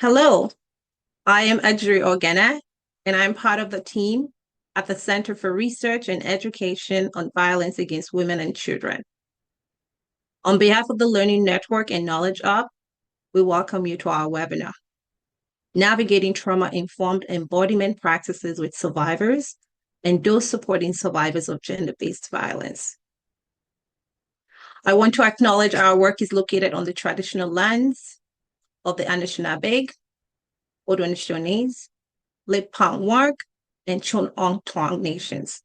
Hello, I am Ajuri Ogena, and I'm part of the team at the Center for Research and Education on Violence Against Women and Children. On behalf of the Learning Network and Knowledge Hub, we welcome you to our webinar, Navigating Trauma-Informed Embodiment Practices with Survivors and Those Supporting Survivors of Gender-Based Violence. I want to acknowledge our work is located on the traditional lands of the Anishinaabe, Haudenosaunee, Lepangwark, and Chon-Ong-Tuong nations.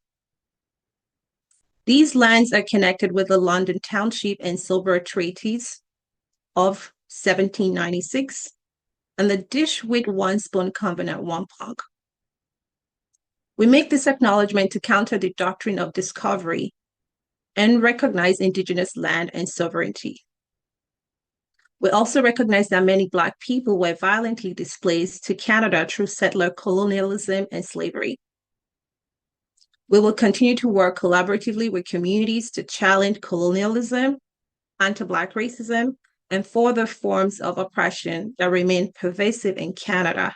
These lands are connected with the London Township and Silver Treaties of 1796 and the Dish-Wit-One-Spoon Covenant Wampunk. We make this acknowledgement to counter the doctrine of discovery and recognize Indigenous land and sovereignty. We also recognize that many Black people were violently displaced to Canada through settler colonialism and slavery. We will continue to work collaboratively with communities to challenge colonialism, anti-Black racism, and further forms of oppression that remain pervasive in Canada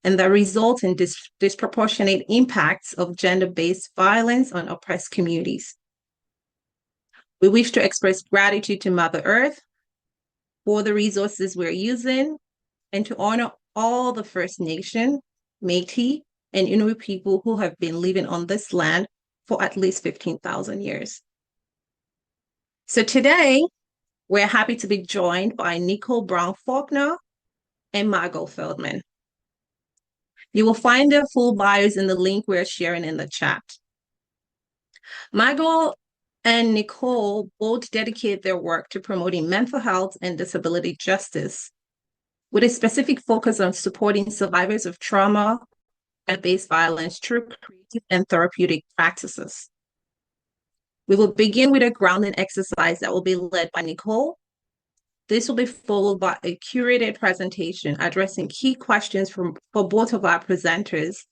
and that result in disproportionate impacts of gender-based violence on oppressed communities. We wish to express gratitude to Mother Earth for the resources we're using and to honor all the First Nation, Métis, and Inuit people who have been living on this land for at least 15,000 years. So today, we're happy to be joined by Nicole Brown-Faulkner and Margot Feldman. You will find their full bios in the link we're sharing in the chat. Margot and Nicole both dedicate their work to promoting mental health and disability justice, with a specific focus on supporting survivors of trauma and based violence through creative and therapeutic practices. We will begin with a grounding exercise that will be led by Nicole. This will be followed by a curated presentation addressing key questions for both of our presenters,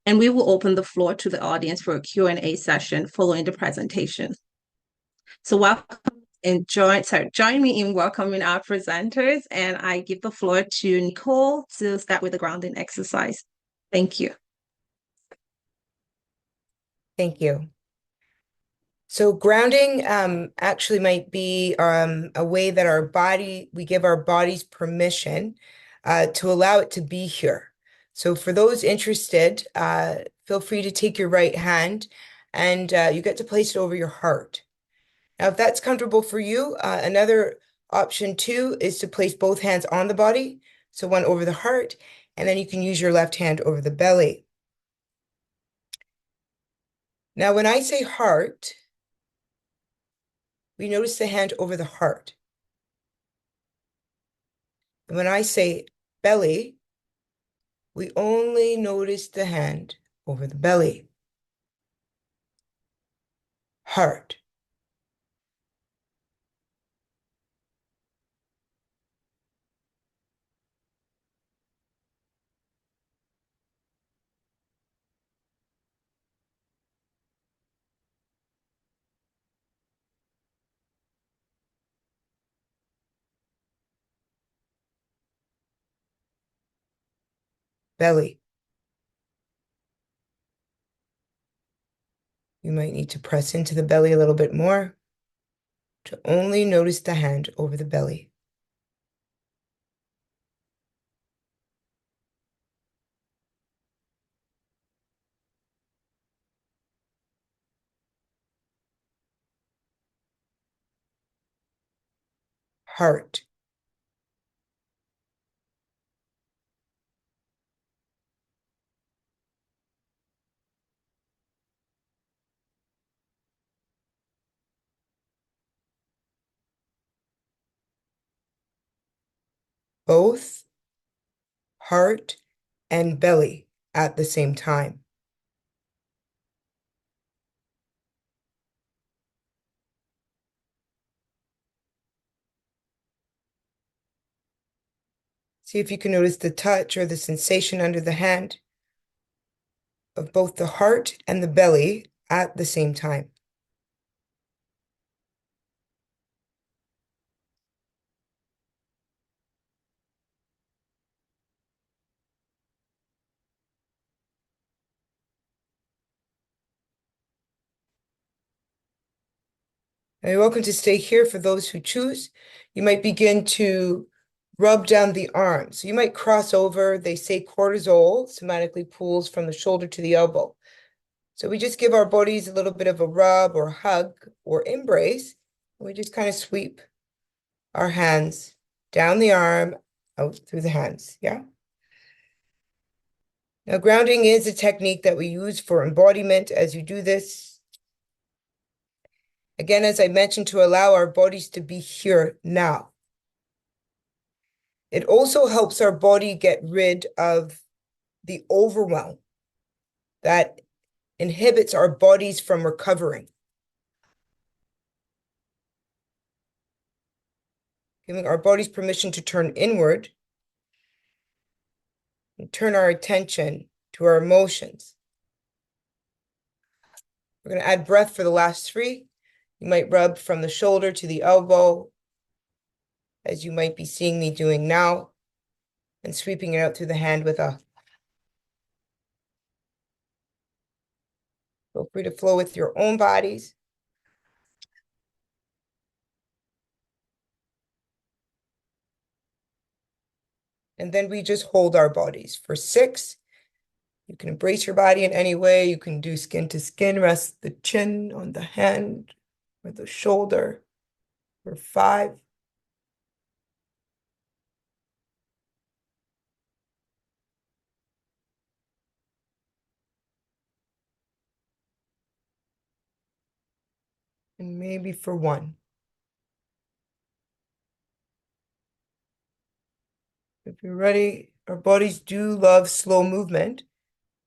and we will open the floor to the audience for a Q&A session following the presentation. So welcome and join me in welcoming our presenters, and I give the floor to Nicole to start with the grounding exercise. Thank you. Thank you. So grounding actually might be a way that we give our bodies permission to allow it to be here. So for those interested, feel free to take your right hand and you get to place it over your heart. Now, if that's comfortable for you, another option too is to place both hands on the body. So one over the heart, and then you can use your left hand over the belly. Now, when I say heart, we notice the hand over the heart. And when I say belly, we only notice the hand over the belly. Heart. Belly. You might need to press into the belly a little bit more to only notice the hand over the belly. Heart. Both heart and belly at the same time. See if you can notice the touch or the sensation under the hand of both the heart and the belly at the same time. Now you're welcome to stay here for those who choose. You might begin to rub down the arms. So you might cross over. They say cortisol somatically pulls from the shoulder to the elbow. So we just give our bodies a little bit of a rub or hug or embrace. We just kind of sweep our hands down the arm, out through the hands. Yeah. Now, grounding is a technique that we use for embodiment as you do this. Again, as I mentioned, to allow our bodies to be here now. It also helps our body get rid of the overwhelm that inhibits our bodies from recovering, giving our bodies permission to turn inward and turn our attention to our emotions. We're going to add breath for the last 3. You might rub from the shoulder to the elbow, as you might be seeing me doing now, and sweeping it out through the hand with a. Feel free to flow with your own bodies. And then we just hold our bodies for 6. You can embrace your body in any way. You can do skin to skin, rest the chin on the hand or the shoulder for 5. And maybe for 1. If you're ready, our bodies do love slow movement.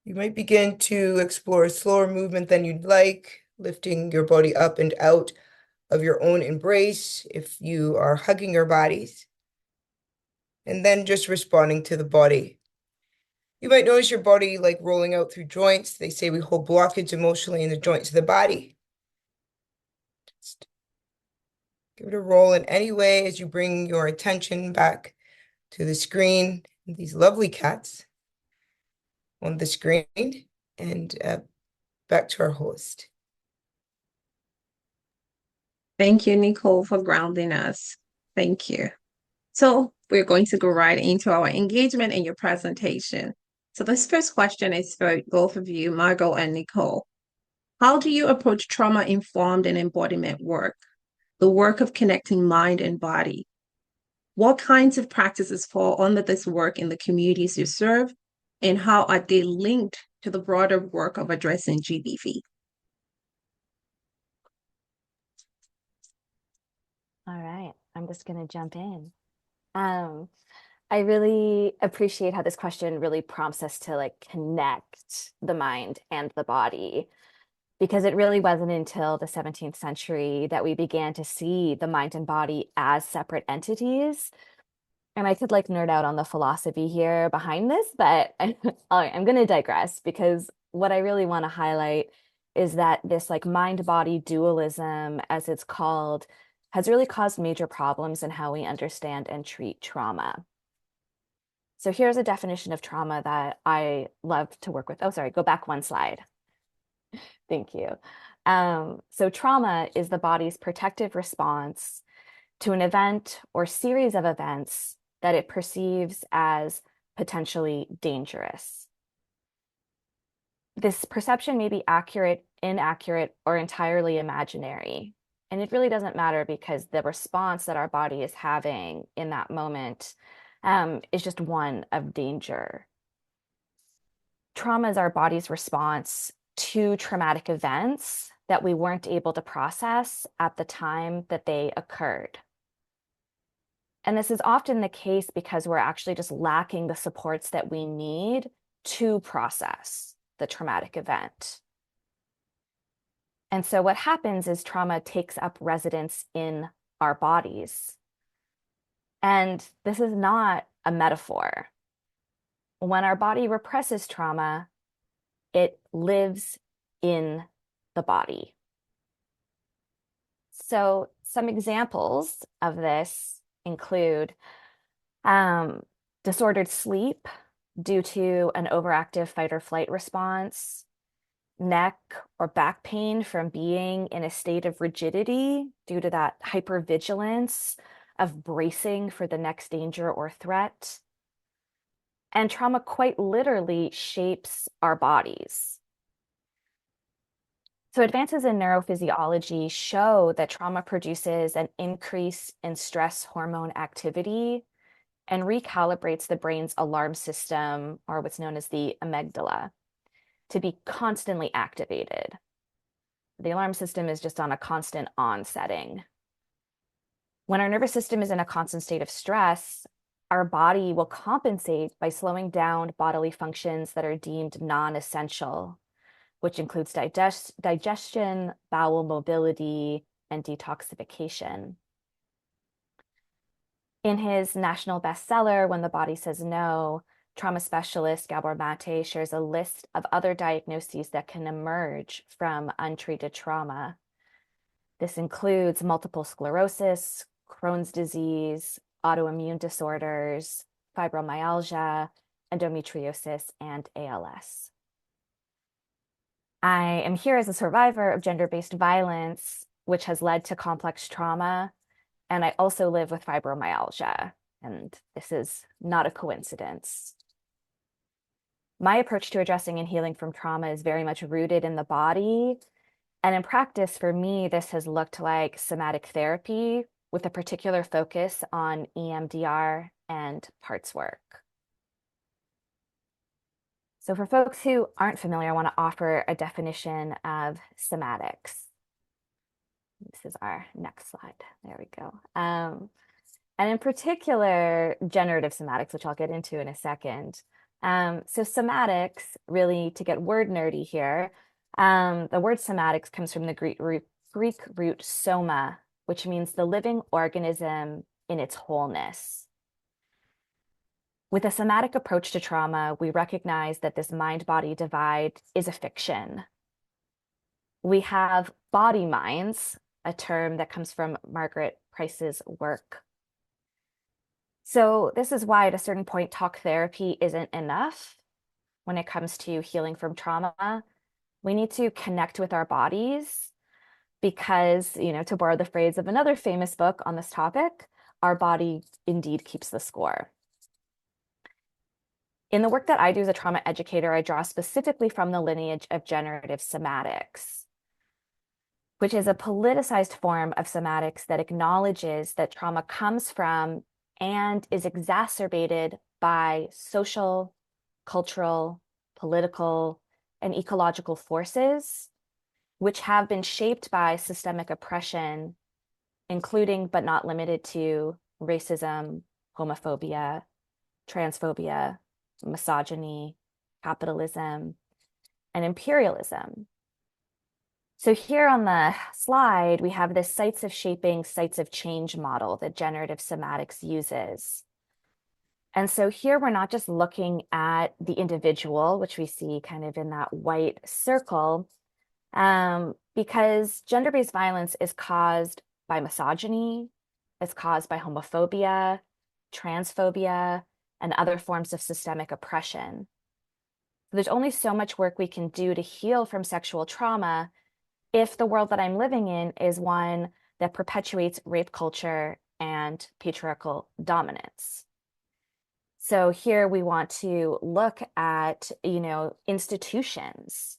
You might begin to explore a slower movement than you'd like, lifting your body up and out of your own embrace if you are hugging your bodies, and then just responding to the body. You might notice your body like rolling out through joints. They say we hold blockage emotionally in the joints of the body. Just give it a roll in any way as you bring your attention back to the screen. These lovely cats on the screen, and back to our host. Thank you, Nicole, for grounding us. Thank you. So we're going to go right into our engagement in your presentation. So this first question is for both of you, Margot and Nicole. How do you approach trauma-informed and embodiment work, the work of connecting mind and body? What kinds of practices fall under this work in the communities you serve, and how are they linked to the broader work of addressing GBV? All right, I'm just going to jump in. I really appreciate how this question really prompts us to like connect the mind and the body, because it really wasn't until the 17th century that we began to see the mind and body as separate entities. And I could like nerd out on the philosophy here behind this, but I'm going to digress, because what I really want to highlight is that this like mind-body dualism, as it's called, has really caused major problems in how we understand and treat trauma. So here's a definition of trauma that I love to work with. Oh, sorry, go back 1 slide. Thank you. So trauma is the body's protective response to an event or series of events that it perceives as potentially dangerous. This perception may be accurate, inaccurate, or entirely imaginary. And it really doesn't matter, because the response that our body is having in that moment is just one of danger. Trauma is our body's response to traumatic events that we weren't able to process at the time that they occurred. And this is often the case because we're actually just lacking the supports that we need to process the traumatic event. And so what happens is trauma takes up residence in our bodies. And this is not a metaphor. When our body represses trauma, it lives in the body. So some examples of this include disordered sleep due to an overactive fight or flight response, neck or back pain from being in a state of rigidity due to that hypervigilance of bracing for the next danger or threat. And trauma quite literally shapes our bodies. So advances in neurophysiology show that trauma produces an increase in stress hormone activity and recalibrates the brain's alarm system, or what's known as the amygdala, to be constantly activated. The alarm system is just on a constant on setting. When our nervous system is in a constant state of stress, our body will compensate by slowing down bodily functions that are deemed non-essential, which includes digestion, bowel mobility, and detoxification. In his national bestseller, When the Body Says No, trauma specialist Gabor Mate shares a list of other diagnoses that can emerge from untreated trauma. This includes multiple sclerosis, Crohn's disease, autoimmune disorders, fibromyalgia, endometriosis, and ALS. I am here as a survivor of gender-based violence, which has led to complex trauma, and I also live with fibromyalgia, and this is not a coincidence. My approach to addressing and healing from trauma is very much rooted in the body, and in practice, for me, this has looked like somatic therapy with a particular focus on EMDR and parts work. So for folks who aren't familiar, I want to offer a definition of somatics. This is our next slide. There we go. And in particular, generative somatics, which I'll get into in a second. So somatics, really, to get word nerdy here, the word somatics comes from the Greek root soma, which means the living organism in its wholeness. With a somatic approach to trauma, we recognize that this mind-body divide is a fiction. We have body minds, a term that comes from Margaret Price's work. So this is why at a certain point, talk therapy isn't enough when it comes to healing from trauma. We need to connect with our bodies because, to borrow the phrase of another famous book on this topic, our body indeed keeps the score. In the work that I do as a trauma educator, I draw specifically from the lineage of generative somatics, which is a politicized form of somatics that acknowledges that trauma comes from and is exacerbated by social, cultural, political, and ecological forces, which have been shaped by systemic oppression, including but not limited to racism, homophobia, transphobia, misogyny, capitalism, and imperialism. So here on the slide, we have this sites of shaping, sites of change model that generative somatics uses. And so here we're not just looking at the individual, which we see kind of in that white circle, because gender-based violence is caused by misogyny, it's caused by homophobia, transphobia, and other forms of systemic oppression. There's only so much work we can do to heal from sexual trauma if the world that I'm living in is one that perpetuates rape culture and patriarchal dominance. So here we want to look at, institutions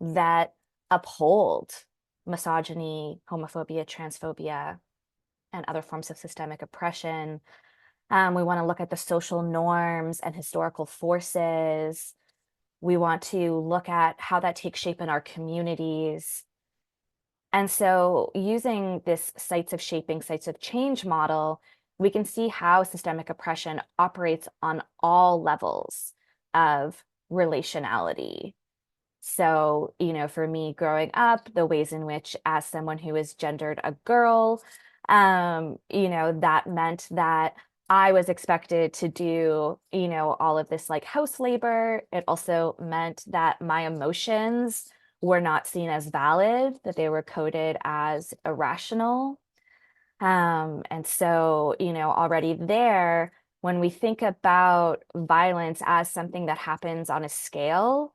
that uphold misogyny, homophobia, transphobia, and other forms of systemic oppression. We want to look at the social norms and historical forces. We want to look at how that takes shape in our communities. And so using this sites of shaping, sites of change model, we can see how systemic oppression operates on all levels of relationality. So, for me growing up, the ways in which, as someone who is gendered a girl, that meant that I was expected to do, all of this like house labor. It also meant that my emotions were not seen as valid, that they were coded as irrational. And so, already there, when we think about violence as something that happens on a scale,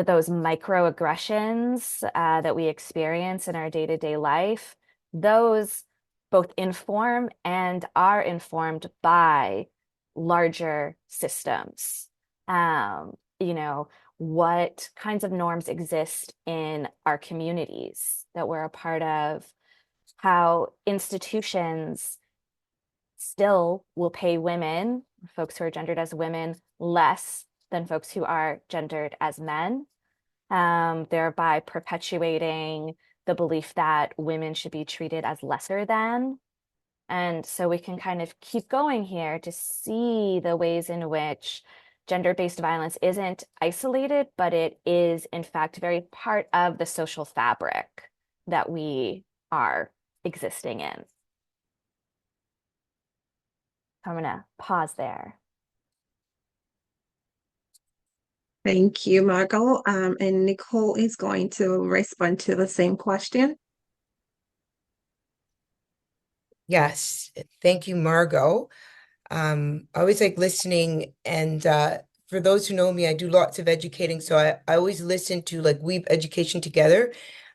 those microaggressions that we experience in our day-to-day life, those both inform and are informed by larger systems. You know, what kinds of norms exist in our communities that we're a part of, how institutions still will pay women, folks who are gendered as women, less than folks who are gendered as men, thereby perpetuating the belief that women should be treated as lesser than. And so we can kind of keep going here to see the ways in which gender-based violence isn't isolated, but it is, in fact, very part of the social fabric that we are existing in. I'm going to pause there. Thank you, Margot. And Nicole is going to respond to the same question. Yes, thank you, Margot. I always like listening, and for those who know me, I do lots of educating, so I always listen to like weave education together,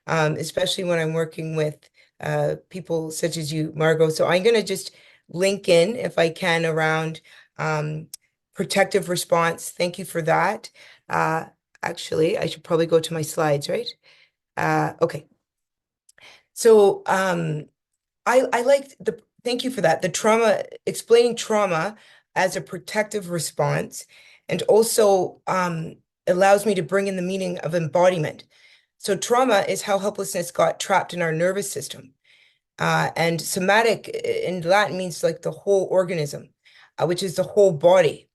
especially when I'm working with people such as you, Margot. So I'm gonna just link in if I can around protective response. Thank you for that. Actually, I should probably go to my slides, right? Okay. So I like thank you for that. The trauma, explaining trauma as a protective response, and also allows me to bring in the meaning of embodiment. So trauma is how helplessness got trapped in our nervous system. And somatic in Latin means like the whole organism, which is the whole body.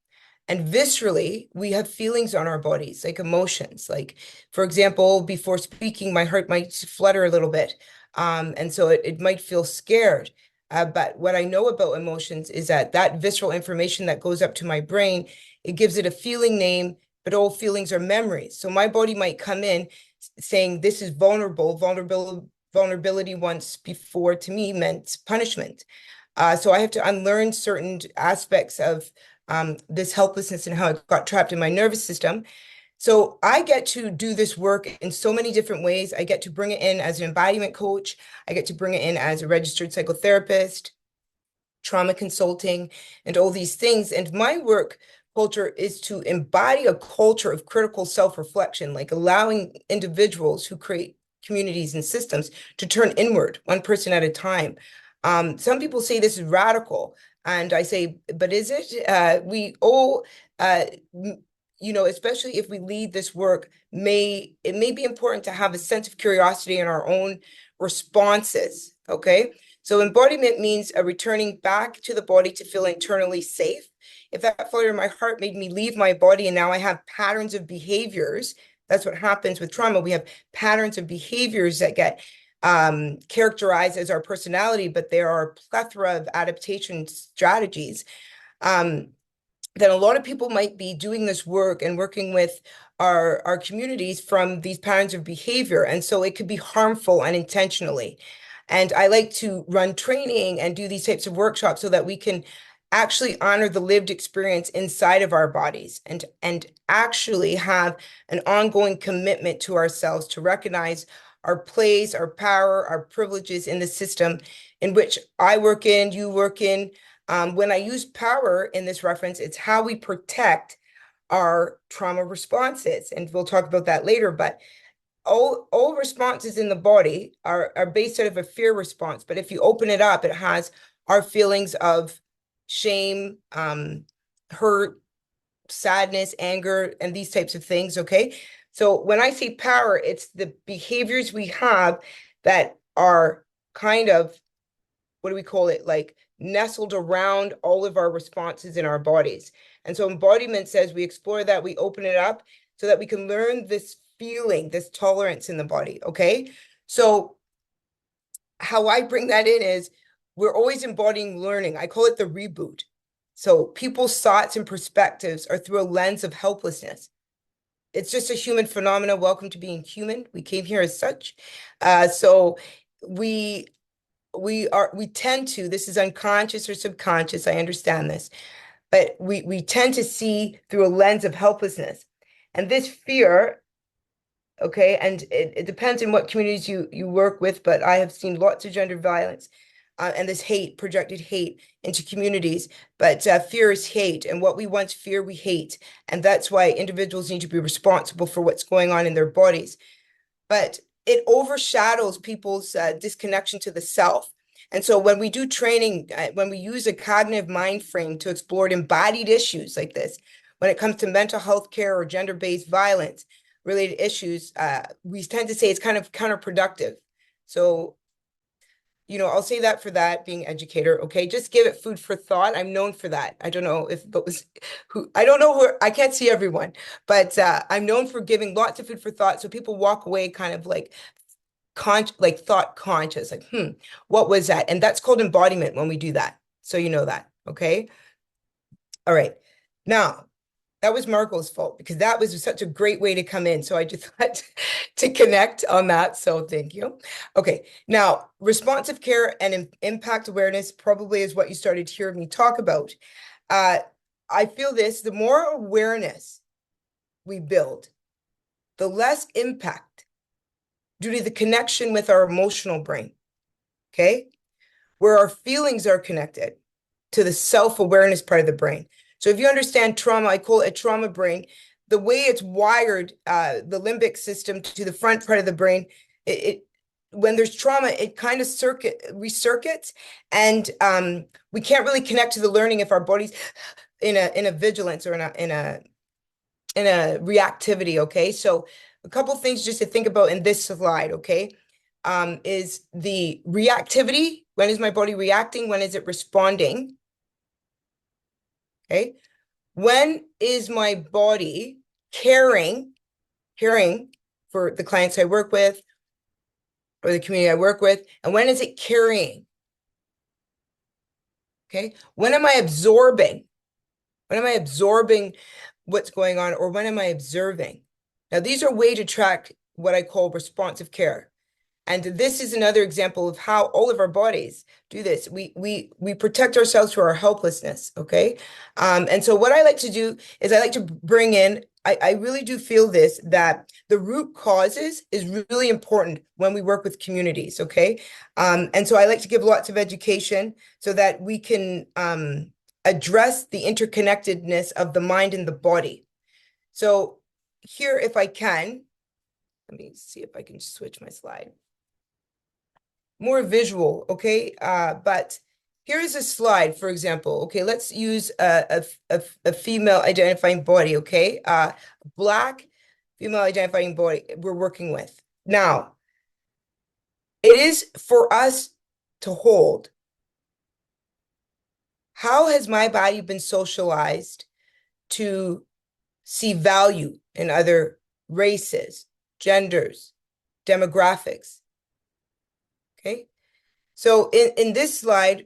And viscerally, we have feelings on our bodies, like emotions. Like, for example, before speaking, my heart might flutter a little bit. And so it might feel scared. But what I know about emotions is that that visceral information that goes up to my brain, it gives it a feeling name, but all feelings are memories. So my body might come in saying, this is vulnerable. Vulnerability once before to me meant punishment. So I have to unlearn certain aspects of this helplessness and how it got trapped in my nervous system. So I get to do this work in so many different ways. I get to bring it in as an embodiment coach. I get to bring it in as a registered psychotherapist, trauma consulting, and all these things. And my work culture is to embody a culture of critical self-reflection, like allowing individuals who create communities and systems to turn inward, one person at a time. Some people say this is radical, and I say, but is it? We all, especially if we lead this work, it may be important to have a sense of curiosity in our own responses. Okay. So embodiment means a returning back to the body to feel internally safe. If that flutter in my heart made me leave my body and now I have patterns of behaviors, that's what happens with trauma. We have patterns of behaviors that get characterized as our personality, but there are a plethora of adaptation strategies. That a lot of people might be doing this work and working with our communities from these patterns of behavior. And so it could be harmful unintentionally. And I like to run training and do these types of workshops so that we can actually honor the lived experience inside of our bodies and actually have an ongoing commitment to ourselves to recognize our place, our power, our privileges in the system in which I work in, you work in. When I use power in this reference, it's how we protect our trauma responses. And we'll talk about that later, but all responses in the body are based out of a fear response. But if you open it up, it has our feelings of shame, hurt, sadness, anger, and these types of things, okay? So when I say power, it's the behaviors we have that are kind of, what do we call it? Like nestled around all of our responses in our bodies. And so embodiment says we explore that, we open it up so that we can learn this feeling, this tolerance in the body, okay? So how I bring that in is we're always embodying learning. I call it the reboot. So people's thoughts and perspectives are through a lens of helplessness. It's just a human phenomena. Welcome to being human. We came here as such. So we tend to, this is unconscious or subconscious, I understand this, but we tend to see through a lens of helplessness. And this fear Okay, and it depends on what communities you work with, but I have seen lots of gender violence and this hate, projected hate into communities. But fear is hate, and what we once fear, we hate. And that's why individuals need to be responsible for what's going on in their bodies. But it overshadows people's disconnection to the self. And so when we do training, when we use a cognitive mind frame to explore embodied issues like this, when it comes to mental health care or gender-based violence related issues, we tend to say it's kind of counterproductive. So, I'll say that for that being educator. Okay, just give it food for thought. I'm known for that. I don't know if those who I don't know who I can't see everyone, but I'm known for giving lots of food for thought. So people walk away kind of like thought conscious, like, what was that? And that's called embodiment when we do that. So you know that. Okay. All right. Now, that was Marco's fault because that was such a great way to come in. So I just had to connect on that. So thank you. Okay. Now, responsive care and impact awareness probably is what you started to hear me talk about. I feel the more awareness we build, the less impact due to the connection with our emotional brain. Okay. Where our feelings are connected to the self-awareness part of the brain. So if you understand trauma, I call it a trauma brain. The way it's wired, the limbic system to the front part of the brain, when there's trauma, it kind of recircuits, and we can't really connect to the learning if our body's in a vigilance or in a reactivity. Okay, so a couple things just to think about in this slide. Okay, is the reactivity. When is my body reacting? When is it responding? Okay. When is my body caring for the clients I work with or the community I work with? And when is it carrying? Okay. When am I absorbing? When am I absorbing what's going on, or when am I observing? Now, these are ways to track what I call responsive care. And this is another example of how all of our bodies do this. We protect ourselves through our helplessness, okay? And so what I like to do is I like to bring in, I really do feel that the root causes is really important when we work with communities, okay? And so I like to give lots of education so that we can address the interconnectedness of the mind and the body. So here, if I can, let me see if I can switch my slide. More visual, okay? But here is a slide, for example. Okay, let's use a female identifying body, okay? Black female identifying body we're working with. Now, it is for us to hold. How has my body been socialized to see value in other races, genders, demographics? Okay, so in this slide,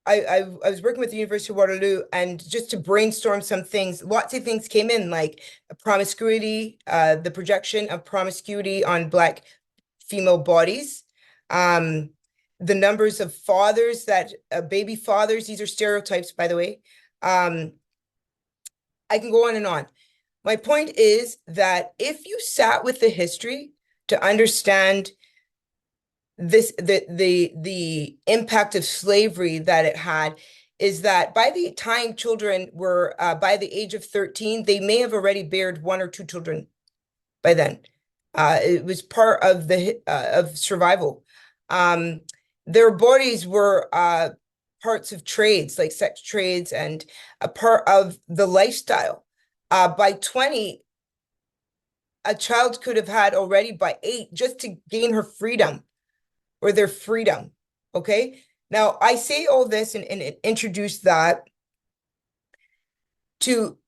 I was working with the University of Waterloo, and just to brainstorm some things, lots of things came in, like promiscuity, the projection of promiscuity on Black female bodies, the numbers of fathers that baby fathers, these are stereotypes, by the way. I can go on and on. My point is that if you sat with the history to understand the impact of slavery that it had, is that by the time children were by the age of 13, they may have already bared 1 or 2 children by then. It was part of the of survival. Their bodies were parts of trades, like sex trades, and a part of the lifestyle. By 20, a child could have had already by 8 just to gain her freedom or their freedom. Okay. Now I say all this and introduce that to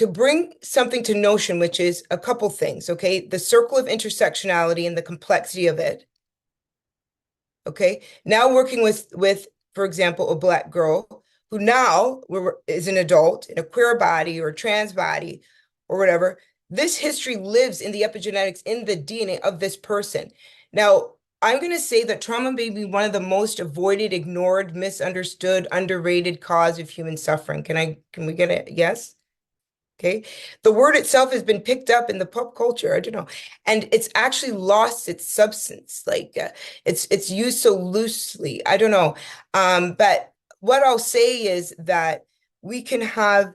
bring something to notion, which is a couple things. Okay. The circle of intersectionality and the complexity of it. Okay. Now working with, for example, a Black girl who now is an adult in a queer body or trans body or whatever. This history lives in the epigenetics, in the DNA of this person. Now, I'm going to say that trauma may be one of the most avoided, ignored, misunderstood, underrated cause of human suffering. Can we get a yes? Okay. The word itself has been picked up in the pop culture. I don't know. And it's actually lost its substance. Like it's used so loosely. I don't know. But what I'll say is that we can have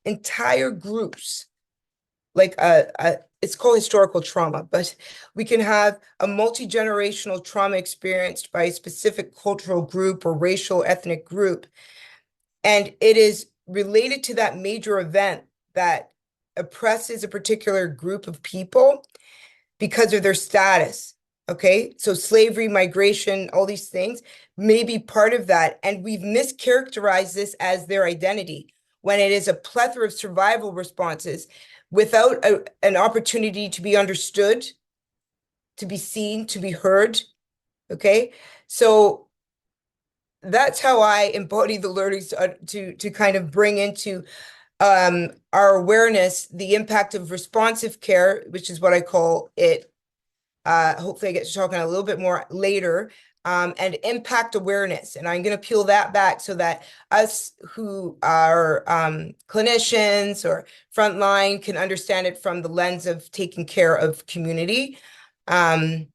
entire groups, like it's called historical trauma, but we can have a multi-generational trauma experienced by a specific cultural group or racial ethnic group. And it is related to that major event that oppresses a particular group of people because of their status. Okay. So slavery, migration, all these things may be part of that. And we've mischaracterized this as their identity when it is a plethora of survival responses without an opportunity to be understood, to be seen, to be heard. Okay. So that's how I embody the learnings to kind of bring into our awareness the impact of responsive care, which is what I call it. Hopefully I get to talk on a little bit more later, and impact awareness. And I'm going to peel that back so that us who are clinicians or frontline can understand it from the lens of taking care of community. This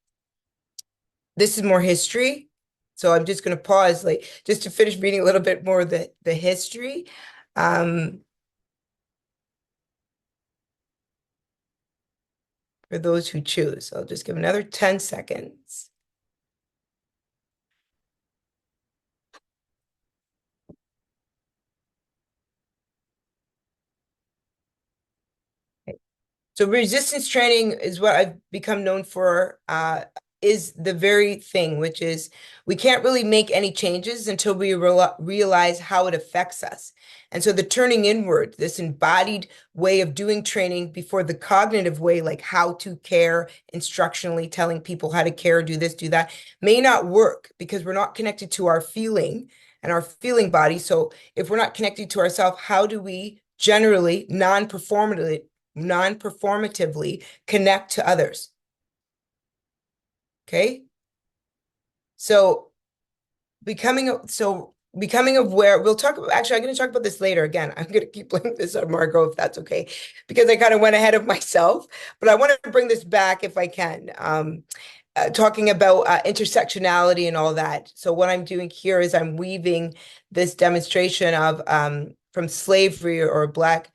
is more history. So I'm just going to pause, like, just to finish reading a little bit more of the history. For those who choose. I'll just give another 10 seconds. So resistance training is what I've become known for, is the very thing, which is we can't really make any changes until we realize how it affects us. And so the turning inward, this embodied way of doing training before the cognitive way, like how to care, instructionally telling people how to care, do this, do that, may not work because we're not connected to our feeling and our feeling body. So if we're not connected to ourselves, how do we generally non-performatively connect to others? Okay. So becoming aware, we'll talk about, actually, I'm going to talk about this later. Again, I'm going to keep blaming this on Margot, if that's okay, because I kind of went ahead of myself, but I want to bring this back if I can. Talking about intersectionality and all that. So what I'm doing here is I'm weaving this demonstration of from slavery or Black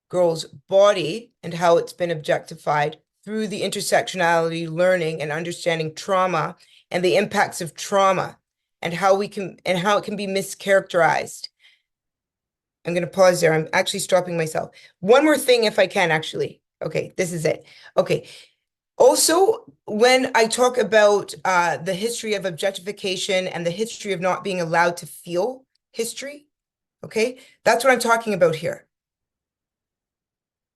girl's body and how it's been objectified through the intersectionality learning and understanding trauma and the impacts of trauma and how it can be mischaracterized. I'm going to pause there. I'm actually stopping myself. One more thing, if I can, actually. Okay, this is it. Okay. Also, when I talk about the history of objectification and the history of not being allowed to feel history, okay, that's what I'm talking about here.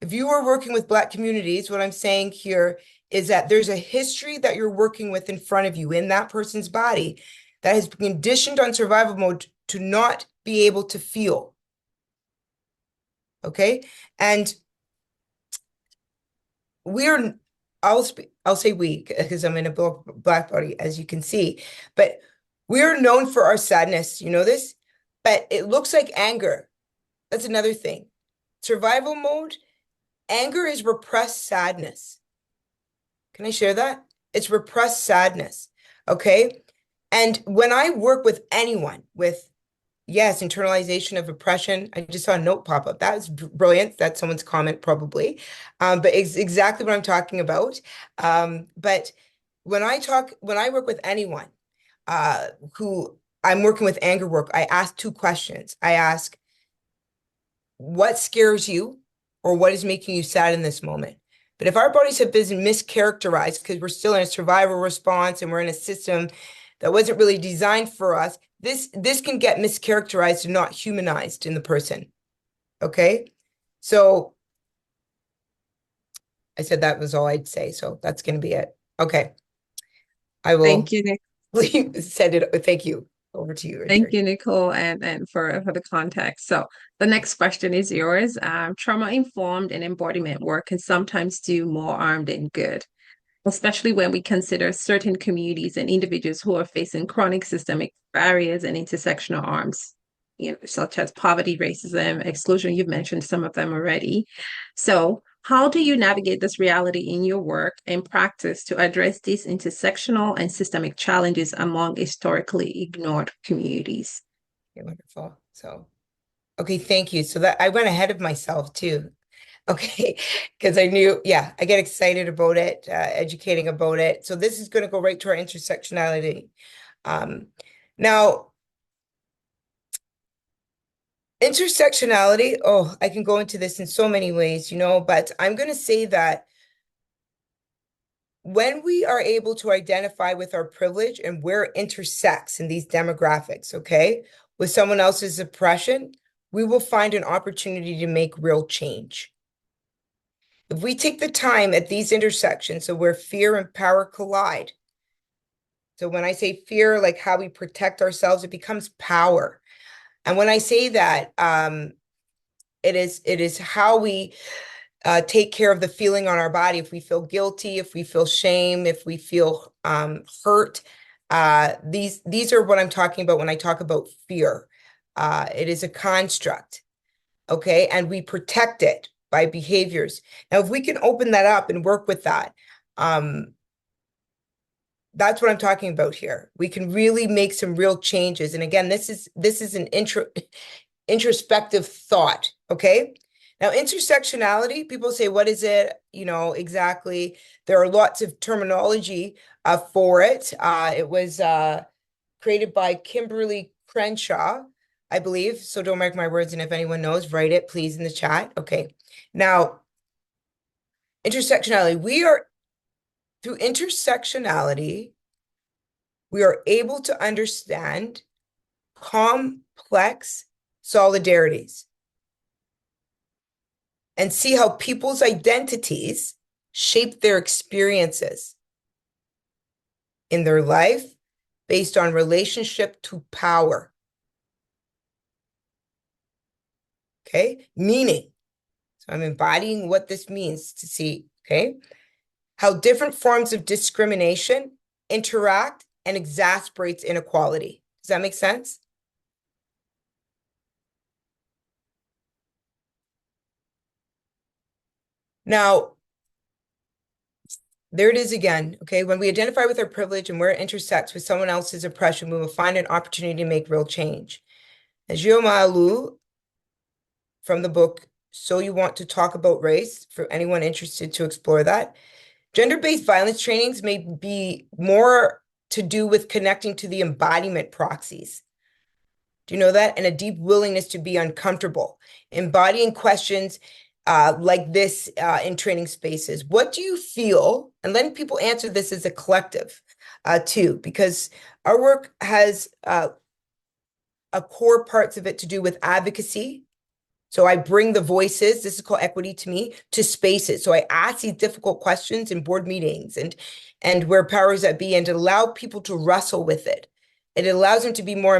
If you are working with Black communities, what I'm saying here is that there's a history that you're working with in front of you in that person's body that has been conditioned on survival mode to not be able to feel. Okay? And I'll say we, because I'm in a Black body, as you can see, but we're known for our sadness. You know this? But it looks like anger. That's another thing. Survival mode, anger is repressed sadness. Can I share that? It's repressed sadness. Okay. And when I work with anyone with, yes, internalization of oppression, I just saw a note pop up. That was brilliant. That's someone's comment, probably. But it's exactly what I'm talking about. But when I work with anyone who I'm working with anger work, I ask two questions. I ask, what scares you or what is making you sad in this moment? But if our bodies have been mischaracterized because we're still in a survival response and we're in a system that wasn't really designed for us, this can get mischaracterized and not humanized in the person. Okay? So I said that was all I'd say. So that's going to be it. Okay. I will Thank you, Nick. send it. Thank you. Over to you, Thank Richard. you, Nicole, and for the context. So the next question is yours. Trauma-informed and embodiment work can sometimes do more harm than good, especially when we consider certain communities and individuals who are facing chronic systemic barriers and intersectional harms. such as poverty, racism, exclusion. You've mentioned some of them already. So, how do you navigate this reality in your work and practice to address these intersectional and systemic challenges among historically ignored communities? Okay, wonderful. So, okay, thank you. So that I went ahead of myself too. Okay, because I knew, yeah, I get excited about it, educating about it. So this is going to go right to our intersectionality. Now, intersectionality, oh, I can go into this in so many ways, but I'm going to say that when we are able to identify with our privilege and where it intersects in these demographics, okay, with someone else's oppression, we will find an opportunity to make real change. If we take the time at these intersections, so where fear and power collide, so when I say fear, like how we protect ourselves, it becomes power. And when I say that, it is how we take care of the feeling on our body. If we feel guilty, if we feel shame, if we feel hurt, these are what I'm talking about when I talk about fear. It is a construct, okay? And we protect it by behaviors. Now, if we can open that up and work with that, that's what I'm talking about here. We can really make some real changes. And again, this is an introspective thought, okay? Now, intersectionality, people say, what is it? Exactly. There are lots of terminology for it. It was created by Kimberly Crenshaw, I believe. So don't mark my words. And if anyone knows, write it, please, in the chat. Okay. Now, intersectionality. Through intersectionality, we are able to understand complex solidarities and see how people's identities shape their experiences in their life based on relationship to power. Okay? Meaning. So I'm embodying what this means to see, okay? How different forms of discrimination interact and exacerbates inequality. Does that make sense? Now, there it is again, okay? When we identify with our privilege and where it intersects with someone else's oppression, we will find an opportunity to make real change. As Malu from the book, So You Want to Talk About Race, for anyone interested to explore that, gender-based violence trainings may be more to do with connecting to the embodiment proxies. Do you know that? And a deep willingness to be uncomfortable, embodying questions like this in training spaces. What do you feel? And letting people answer this as a collective too, because our work has a core parts of it to do with advocacy. So I bring the voices, this is called equity to me, to spaces. So I ask these difficult questions in board meetings and where powers that be, and to allow people to wrestle with it. It allows them to be more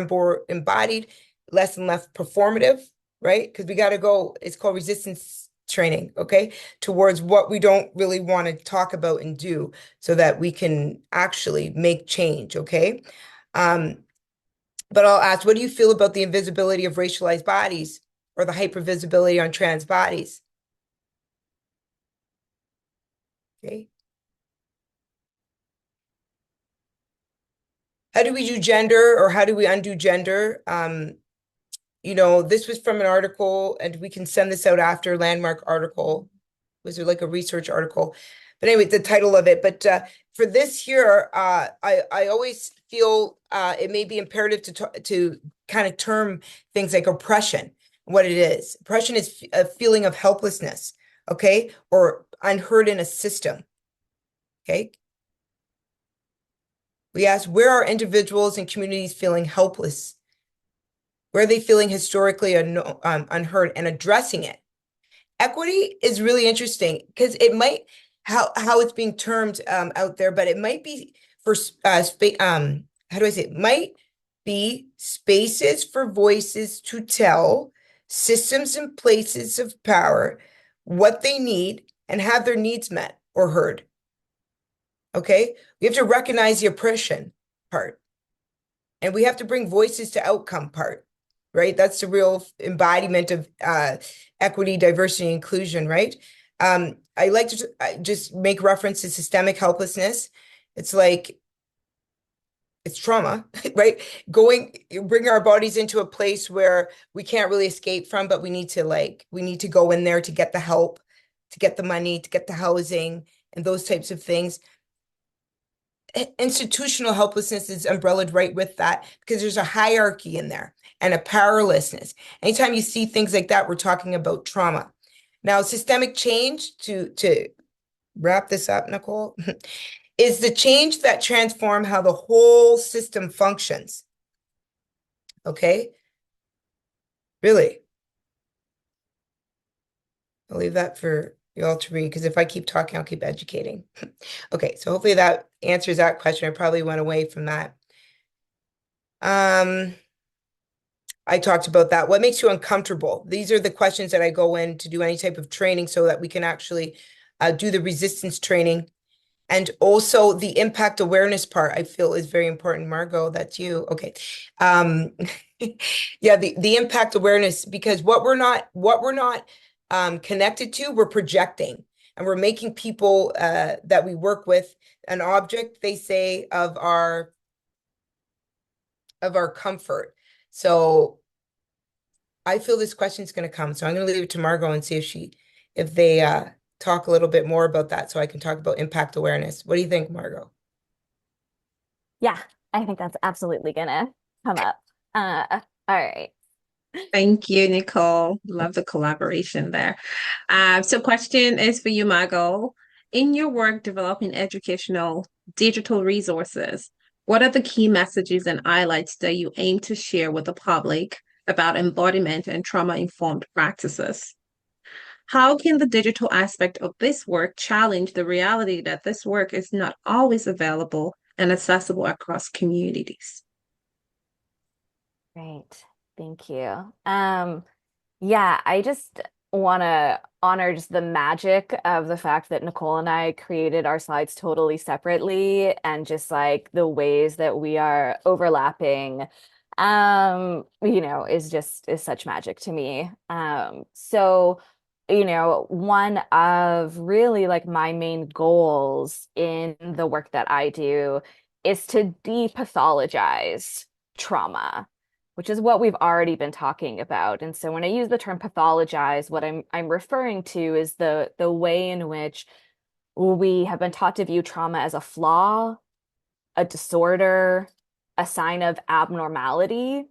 embodied, less and less performative, right? Because we got to go, it's called resistance training, okay? Towards what we don't really want to talk about and do so that we can actually make change, okay? But I'll ask, what do you feel about the invisibility of racialized bodies or the hypervisibility on trans bodies? Okay. How do we do gender, or how do we undo gender? This was from an article, and we can send this out after, landmark article. Was it like a research article? But anyway, the title of it. But for this here, I always feel it may be imperative to kind of term things like oppression, what it is. Oppression is a feeling of helplessness, okay, or unheard in a system, okay? We ask, where are individuals and communities feeling helpless? Where are they feeling historically unheard, and addressing it? Equity is really interesting because it might, how it's being termed out there, but it might be for how do I say it? Might be spaces for voices to tell systems and places of power what they need and have their needs met or heard. Okay? We have to recognize the oppression part, and we have to bring voices to outcome part. right? That's the real embodiment of equity, diversity, inclusion, right? I like to just make reference to systemic helplessness. It's like it's trauma, right? Bring our bodies into a place where we can't really escape from, but we need to go in there to get the help, to get the money, to get the housing, and those types of things. Institutional helplessness is umbrellaed right with that because there's a hierarchy in there and a powerlessness. Anytime you see things like that, we're talking about trauma. Now, systemic change, to wrap this up, Nicole, is the change that transform how the whole system functions. Okay? Really. I'll leave that for you all to read because if I keep talking, I'll keep educating. Okay, so hopefully that answers that question. I probably went away from that. I talked about that. What makes you uncomfortable? These are the questions that I go in to do any type of training so that we can actually do the resistance training. And also the impact awareness part, I feel is very important. Margot, that's you. Okay. Yeah, the impact awareness, because what we're not connected to, we're projecting. And we're making people that we work with an object, they say, of our comfort. So I feel this question is going to come. So I'm going to leave it to Margot and see if they talk a little bit more about that so I can talk about impact awareness. What do you think, Margot? Yeah, I think that's absolutely gonna come up. All right. Thank you, Nicole. Love the collaboration there. So question is for you, Margot. In your work developing educational digital resources, what are the key messages and highlights that you aim to share with the public about embodiment and trauma-informed practices? How can the digital aspect of this work challenge the reality that this work is not always available and accessible across communities? Great. Thank you. Yeah, I just want to honor just the magic of the fact that Nicole and I created our slides totally separately and just like the ways that we are overlapping, is such magic to me. So, one of really like my main goals in the work that I do is to depathologize trauma, which is what we've already been talking about. And so when I use the term pathologize, what I'm referring to is the way in which we have been taught to view trauma as a flaw, a disorder, a sign of abnormality.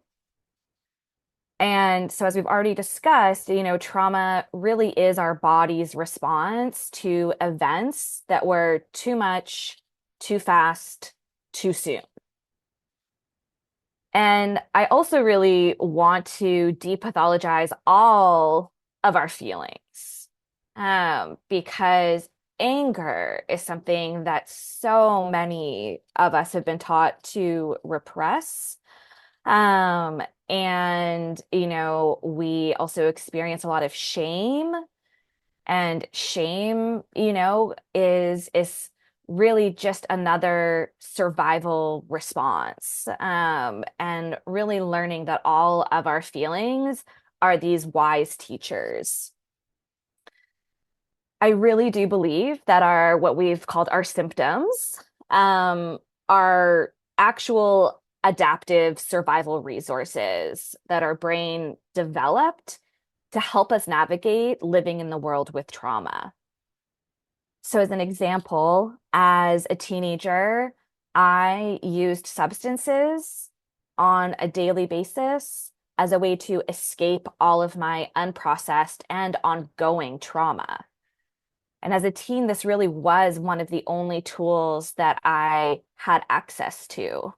And so as we've already discussed, trauma really is our body's response to events that were too much, too fast, too soon. And I also really want to depathologize all of our feelings, because anger is something that so many of us have been taught to repress. And, we also experience a lot of shame, and shame, is really just another survival response. And really learning that all of our feelings are these wise teachers. I really do believe that what we've called our symptoms, are actual adaptive survival resources that our brain developed to help us navigate living in the world with trauma. So, as an example, as a teenager, I used substances on a daily basis as a way to escape all of my unprocessed and ongoing trauma. And as a teen, this really was one of the only tools that I had access to.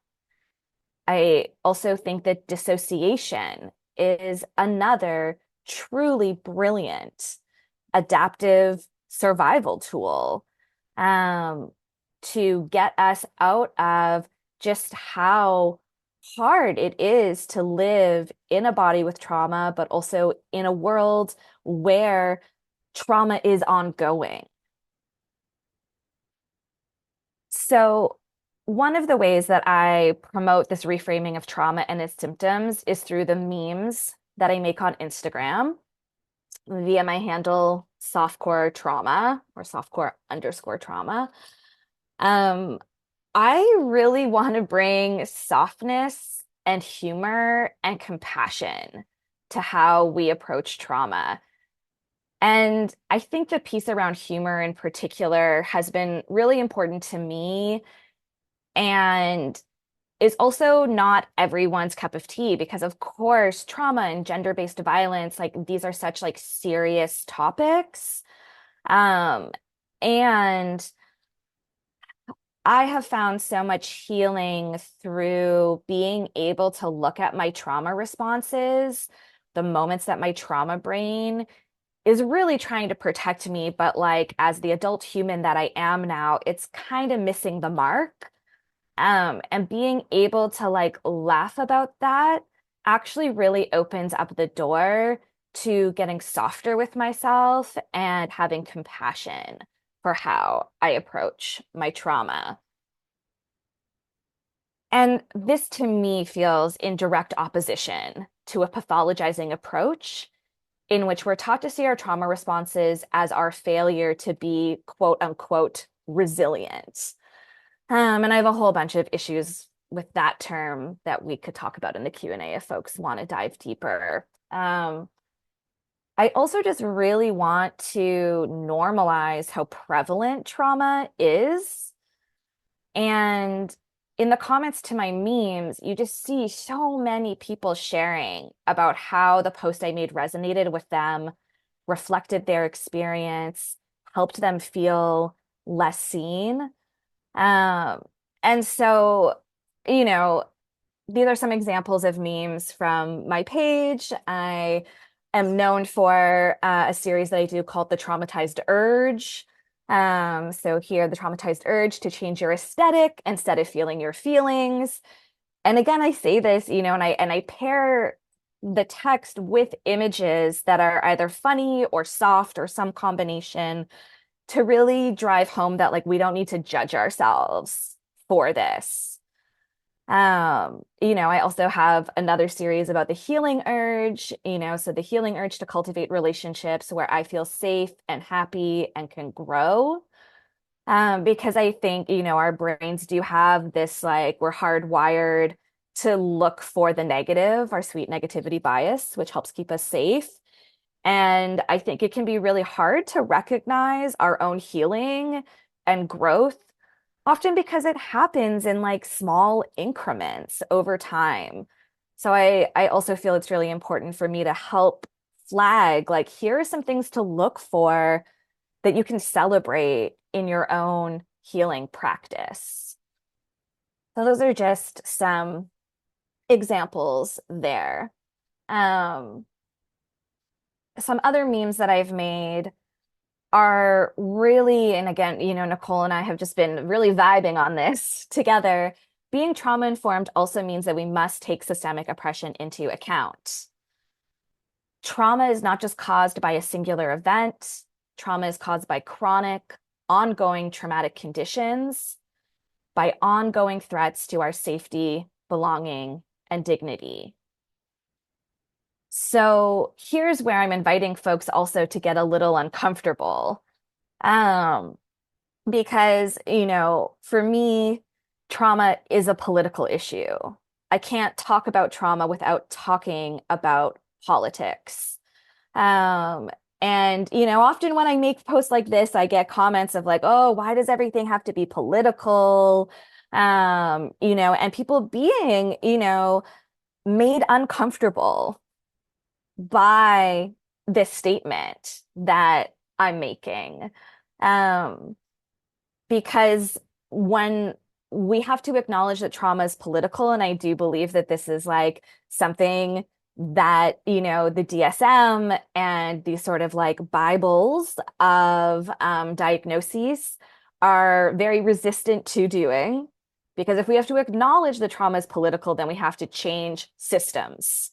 I also think that dissociation is another truly brilliant adaptive survival tool, to get us out of just how hard it is to live in a body with trauma, but also in a world where trauma is ongoing. So one of the ways that I promote this reframing of trauma and its symptoms is through the memes that I make on Instagram via my handle softcore trauma or softcore_trauma. Um, I really want to bring softness and humor and compassion to how we approach trauma. And I think the piece around humor in particular has been really important to me and is also not everyone's cup of tea because of course trauma and gender-based violence, like these are such like serious topics. Um, and I have found so much healing through being able to look at my trauma responses, the moments that my trauma brain is really trying to protect me, but like as the adult human that I am now, it's kind of missing the mark. And being able to like laugh about that actually really opens up the door to getting softer with myself and having compassion for how I approach my trauma. And this to me feels in direct opposition to a pathologizing approach in which we're taught to see our trauma responses as our failure to be quote unquote resilient. And I have a whole bunch of issues with that term that we could talk about in the Q&A if folks want to dive deeper. I also just really want to normalize how prevalent trauma is. And in the comments to my memes, you just see so many people sharing about how the post I made resonated with them, reflected their experience, helped them feel less seen. Um, and so, you know, these are some examples of memes from my page. I am known for a series that I do called The Traumatized Urge. So here, the traumatized urge to change your aesthetic instead of feeling your feelings. And again, I say this, and I pair the text with images that are either funny or soft or some combination to really drive home that like we don't need to judge ourselves for this. I also have another series about the healing urge, so the healing urge to cultivate relationships where I feel safe and happy and can grow. Because I think, our brains do have this, like, we're hardwired to look for the negative, our sweet negativity bias, which helps keep us safe. And I think it can be really hard to recognize our own healing and growth, often because it happens in like small increments over time. So I also feel it's really important for me to help flag, like, here are some things to look for that you can celebrate in your own healing practice. So those are just some examples there. Um, some other memes that I've made are really, and again, Nicole and I have just been really vibing on this together. Being trauma informed also means that we must take systemic oppression into account. Trauma is not just caused by a singular event. Trauma is caused by chronic, ongoing traumatic conditions, by ongoing threats to our safety, belonging, and dignity. So here's where I'm inviting folks also to get a little uncomfortable. Because, for me, trauma is a political issue. I can't talk about trauma without talking about politics. And, often when I make posts like this, I get comments of like, oh, why does everything have to be political? And people being, made uncomfortable by this statement that I'm making. Because when we have to acknowledge that trauma is political, and I do believe that this is like something that, the DSM and these sort of like Bibles of diagnoses are very resistant to doing. Because if we have to acknowledge that trauma is political, then we have to change systems.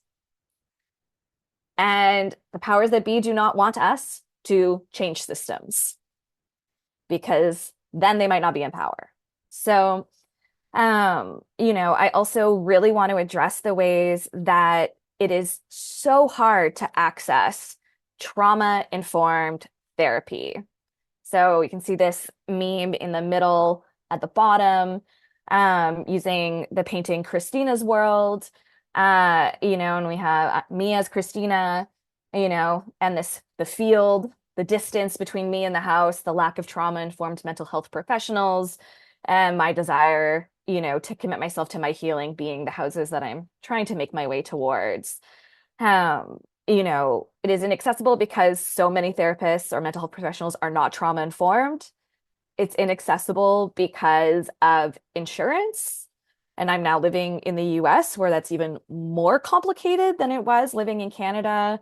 And the powers that be do not want us to change systems because then they might not be in power. So I also really want to address the ways that it is so hard to access trauma-informed therapy. So you can see this meme in the middle at the bottom, using the painting Christina's World, and we have me as Christina, and the field, the distance between me and the house, the lack of trauma-informed mental health professionals, and my desire, to commit myself to my healing being the houses that I'm trying to make my way towards. It is inaccessible because so many therapists or mental health professionals are not trauma informed. It's inaccessible because of insurance. And I'm now living in the US where that's even more complicated than it was living in Canada.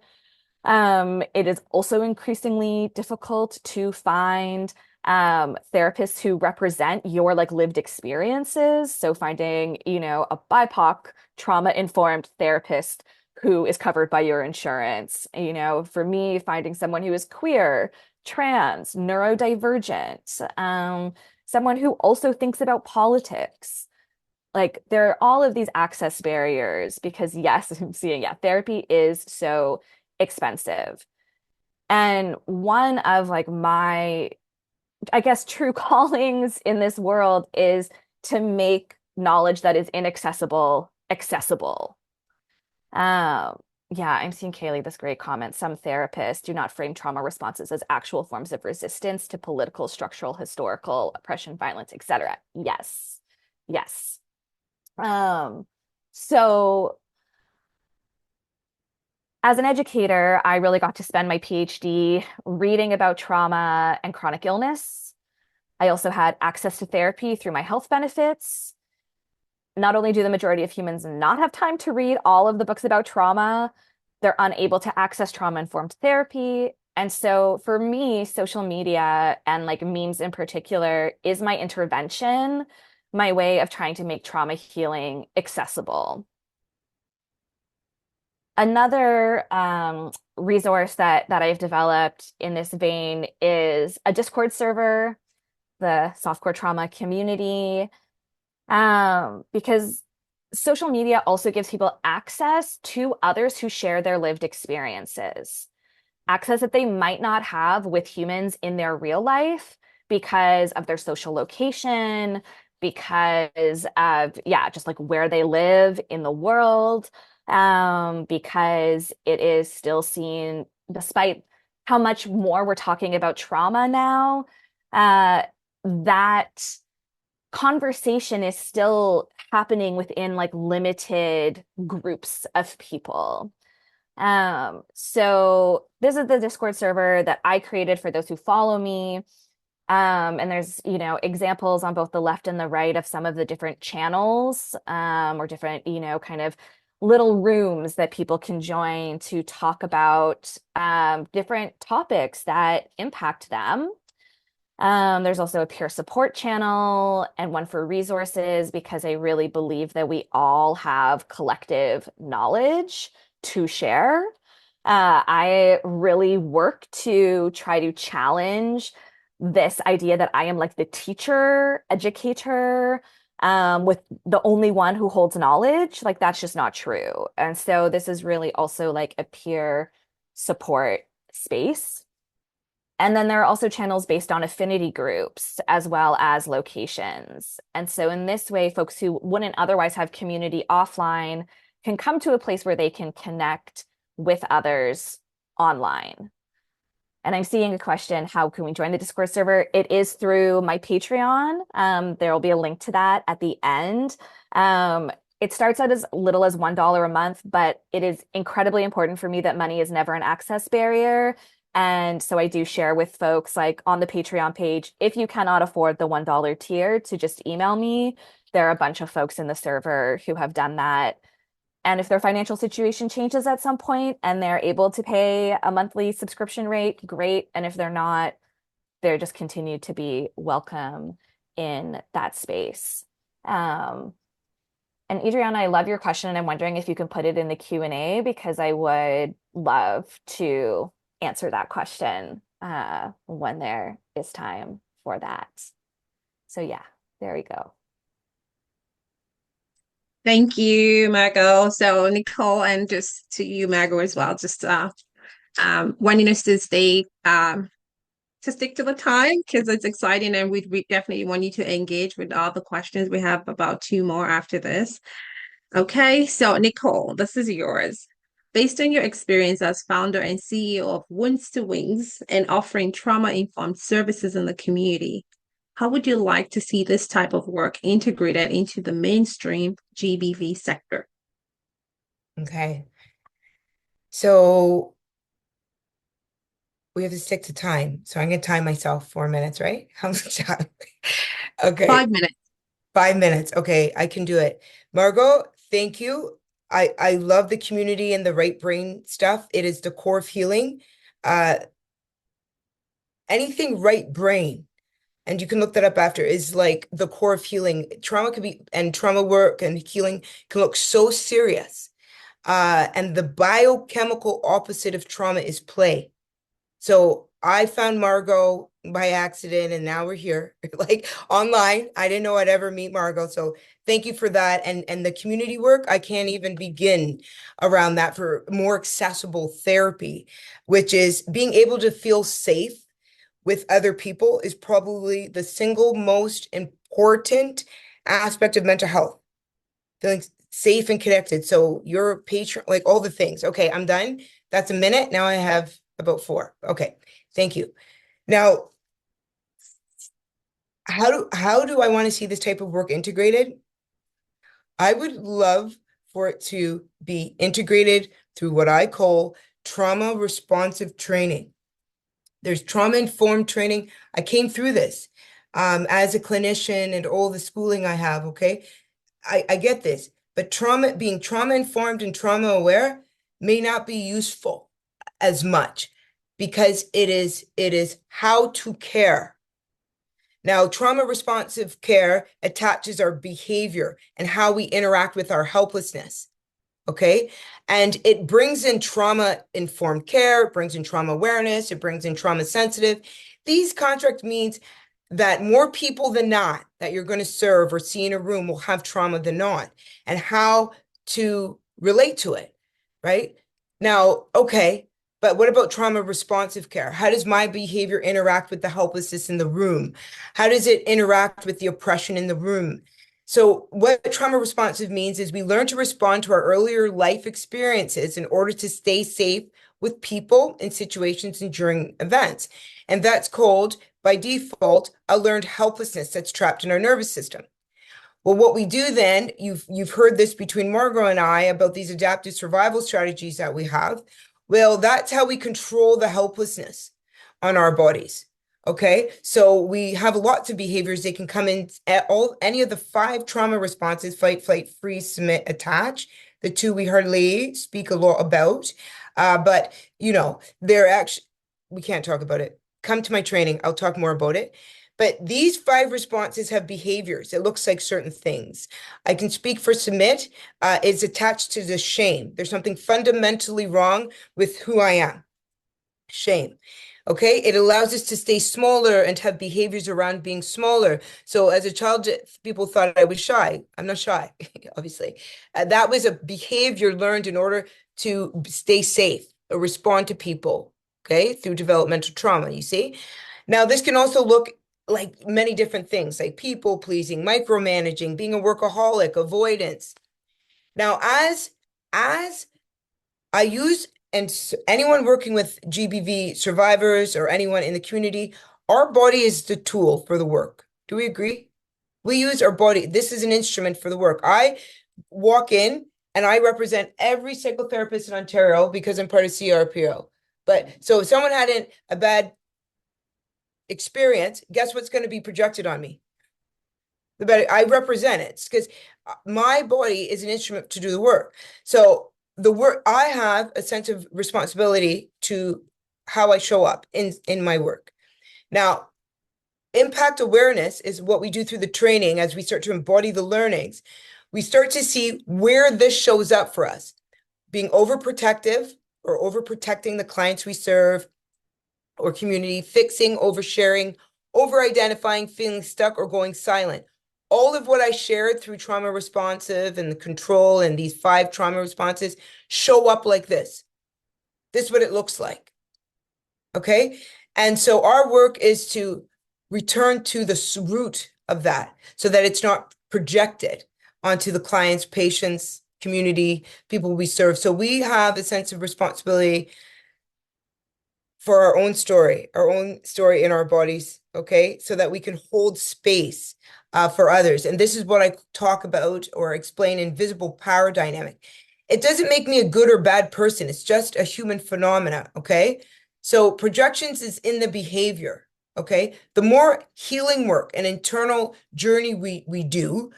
It is also increasingly difficult to find therapists who represent your lived experiences. So finding, a BIPOC trauma-informed therapist who is covered by your insurance. For me, finding someone who is queer, trans, neurodivergent, someone who also thinks about politics. There are all of these access barriers because yes, I'm seeing, yeah, therapy is so expensive. And one of my, I guess, true callings in this world is to make knowledge that is inaccessible accessible. Yeah, I'm seeing Kaylee this great comment. Some therapists do not frame trauma responses as actual forms of resistance to political, structural, historical oppression, violence, etc. Yes. Yes. So as an educator, I really got to spend my PhD reading about trauma and chronic illness. I also had access to therapy through my health benefits. Not only do the majority of humans not have time to read all of the books about trauma, they're unable to access trauma-informed therapy. And so for me, social media and memes in particular is my intervention, my way of trying to make trauma healing accessible. Another resource that I've developed in this vein is a Discord server, the softcore trauma community, because social media also gives people access to others who share their lived experiences, access that they might not have with humans in their real life because of their social location, because of, yeah, just where they live in the world, because it is still seen, despite how much more we're talking about trauma now, that conversation is still happening within limited groups of people. So this is the Discord server that I created for those who follow me. And there's, examples on both the left and the right of some of the different channels, or different, kind of little rooms that people can join to talk about different topics that impact them. There's also a peer support channel and one for resources because I really believe that we all have collective knowledge to share. I really work to try to challenge this idea that I am the teacher, educator, with the only one who holds knowledge. That's just not true. And so this is really also a peer support space. And then there are also channels based on affinity groups as well as locations. And so in this way, folks who wouldn't otherwise have community offline can come to a place where they can connect with others online. And I'm seeing a question, how can we join the Discord server? It is through my Patreon. There will be a link to that at the end. It starts out as little as $1 a month, but it is incredibly important for me that money is never an access barrier. And so I do share with folks on the Patreon page, if you cannot afford the $1 tier, to just email me. There are a bunch of folks in the server who have done that. And if their financial situation changes at some point and they're able to pay a monthly subscription rate, great. And if they're not, they're just continue to be welcome in that space. And Adriana, I love your question, and I'm wondering if you can put it in the Q&A because I would love to answer that question when there is time for that. So yeah, there we go. Thank you, Margot. So Nicole, and just to you, Margot, as well, just wanting us to stick to the time because it's exciting and we definitely want you to engage with all the questions. We have about two more after this. Okay, so Nicole, this is yours. Based on your experience as founder and CEO of Wounds to Wings and offering trauma-informed services in the community, how would you like to see this type of work integrated into the mainstream GBV sector? Okay. So we have to stick to time. So I'm going to time myself 4 minutes, right? How much time? Okay. 5 minutes. 5 minutes. Okay, I can do it. Margot, thank you. I love the community and the right brain stuff. It is the core of healing. Uh, anything right brain, and you can look that up after, is like the core of healing. Trauma can be, and trauma work and healing can look so serious. And the biochemical opposite of trauma is play. So I found Margot by accident, and now we're here, like online. I didn't know I'd ever meet Margot. So thank you for that. And the community work, I can't even begin around that for more accessible therapy, which is being able to feel safe with other people is probably the single most important aspect of mental health. Feeling safe and connected. So your patron, like all the things. Okay, I'm done. That's a minute. Now I have about 4. Okay, thank you. Now, how do I want to see this type of work integrated? I would love for it to be integrated through what I call trauma responsive training. There's trauma informed training. I came through this as a clinician and all the schooling I have. Okay, I get this, but being trauma informed and trauma aware may not be useful as much because it is how to care. Now, trauma responsive care attaches our behavior and how we interact with our helplessness. Okay. And it brings in trauma informed care, it brings in trauma awareness, it brings in trauma sensitive. These contract means that more people than not that you're going to serve or see in a room will have trauma than not, and how to relate to it, right? Now, okay, but what about trauma responsive care? How does my behavior interact with the helplessness in the room? How does it interact with the oppression in the room? So what trauma responsive means is we learn to respond to our earlier life experiences in order to stay safe with people in situations and during events. And that's called, by default, a learned helplessness that's trapped in our nervous system. Well, what we do then, you've heard this between Margot and I about these adaptive survival strategies that we have. Well, that's how we control the helplessness on our bodies. Okay, so we have lots of behaviors. They can come in at any of the 5 trauma responses: fight, flight, freeze, submit, attach. The 2 we hardly speak a lot about, but they're actually, we can't talk about it. Come to my training, I'll talk more about it. But these 5 responses have behaviors. It looks like certain things. I can speak for submit. It's attached to the shame. There's something fundamentally wrong with who I am. Shame. Okay, it allows us to stay smaller and have behaviors around being smaller. So as a child, people thought I was shy. I'm not shy, obviously. That was a behavior learned in order to stay safe or respond to people, okay, through developmental trauma, you see? Now, this can also look like many different things, like people pleasing, micromanaging, being a workaholic, avoidance. Now, as I use, and anyone working with GBV survivors or anyone in the community, our body is the tool for the work. Do we agree? We use our body. This is an instrument for the work. I walk in and I represent every psychotherapist in Ontario because I'm part of CRPO. But so if someone had a bad experience, guess what's going to be projected on me? The better I represent it, because my body is an instrument to do the work. So the work, I have a sense of responsibility to how I show up in my work. Now, impact awareness is what we do through the training. As we start to embody the learnings, we start to see where this shows up for us. Being overprotective or overprotecting the clients we serve or community, fixing, oversharing, over-identifying, feeling stuck, or going silent. all of what I shared through trauma responsive and the control and these 5 trauma responses show up like this. This is what it looks like. Okay. And so our work is to return to the root of that so that it's not projected onto the clients, patients, community, people we serve. So we have a sense of responsibility for our own story in our bodies, okay? So that we can hold space for others. And this is what I talk about or explain in visible power dynamic. It doesn't make me a good or bad person. It's just a human phenomena, okay? So projections is in the behavior, okay? The more healing work and internal journey we do,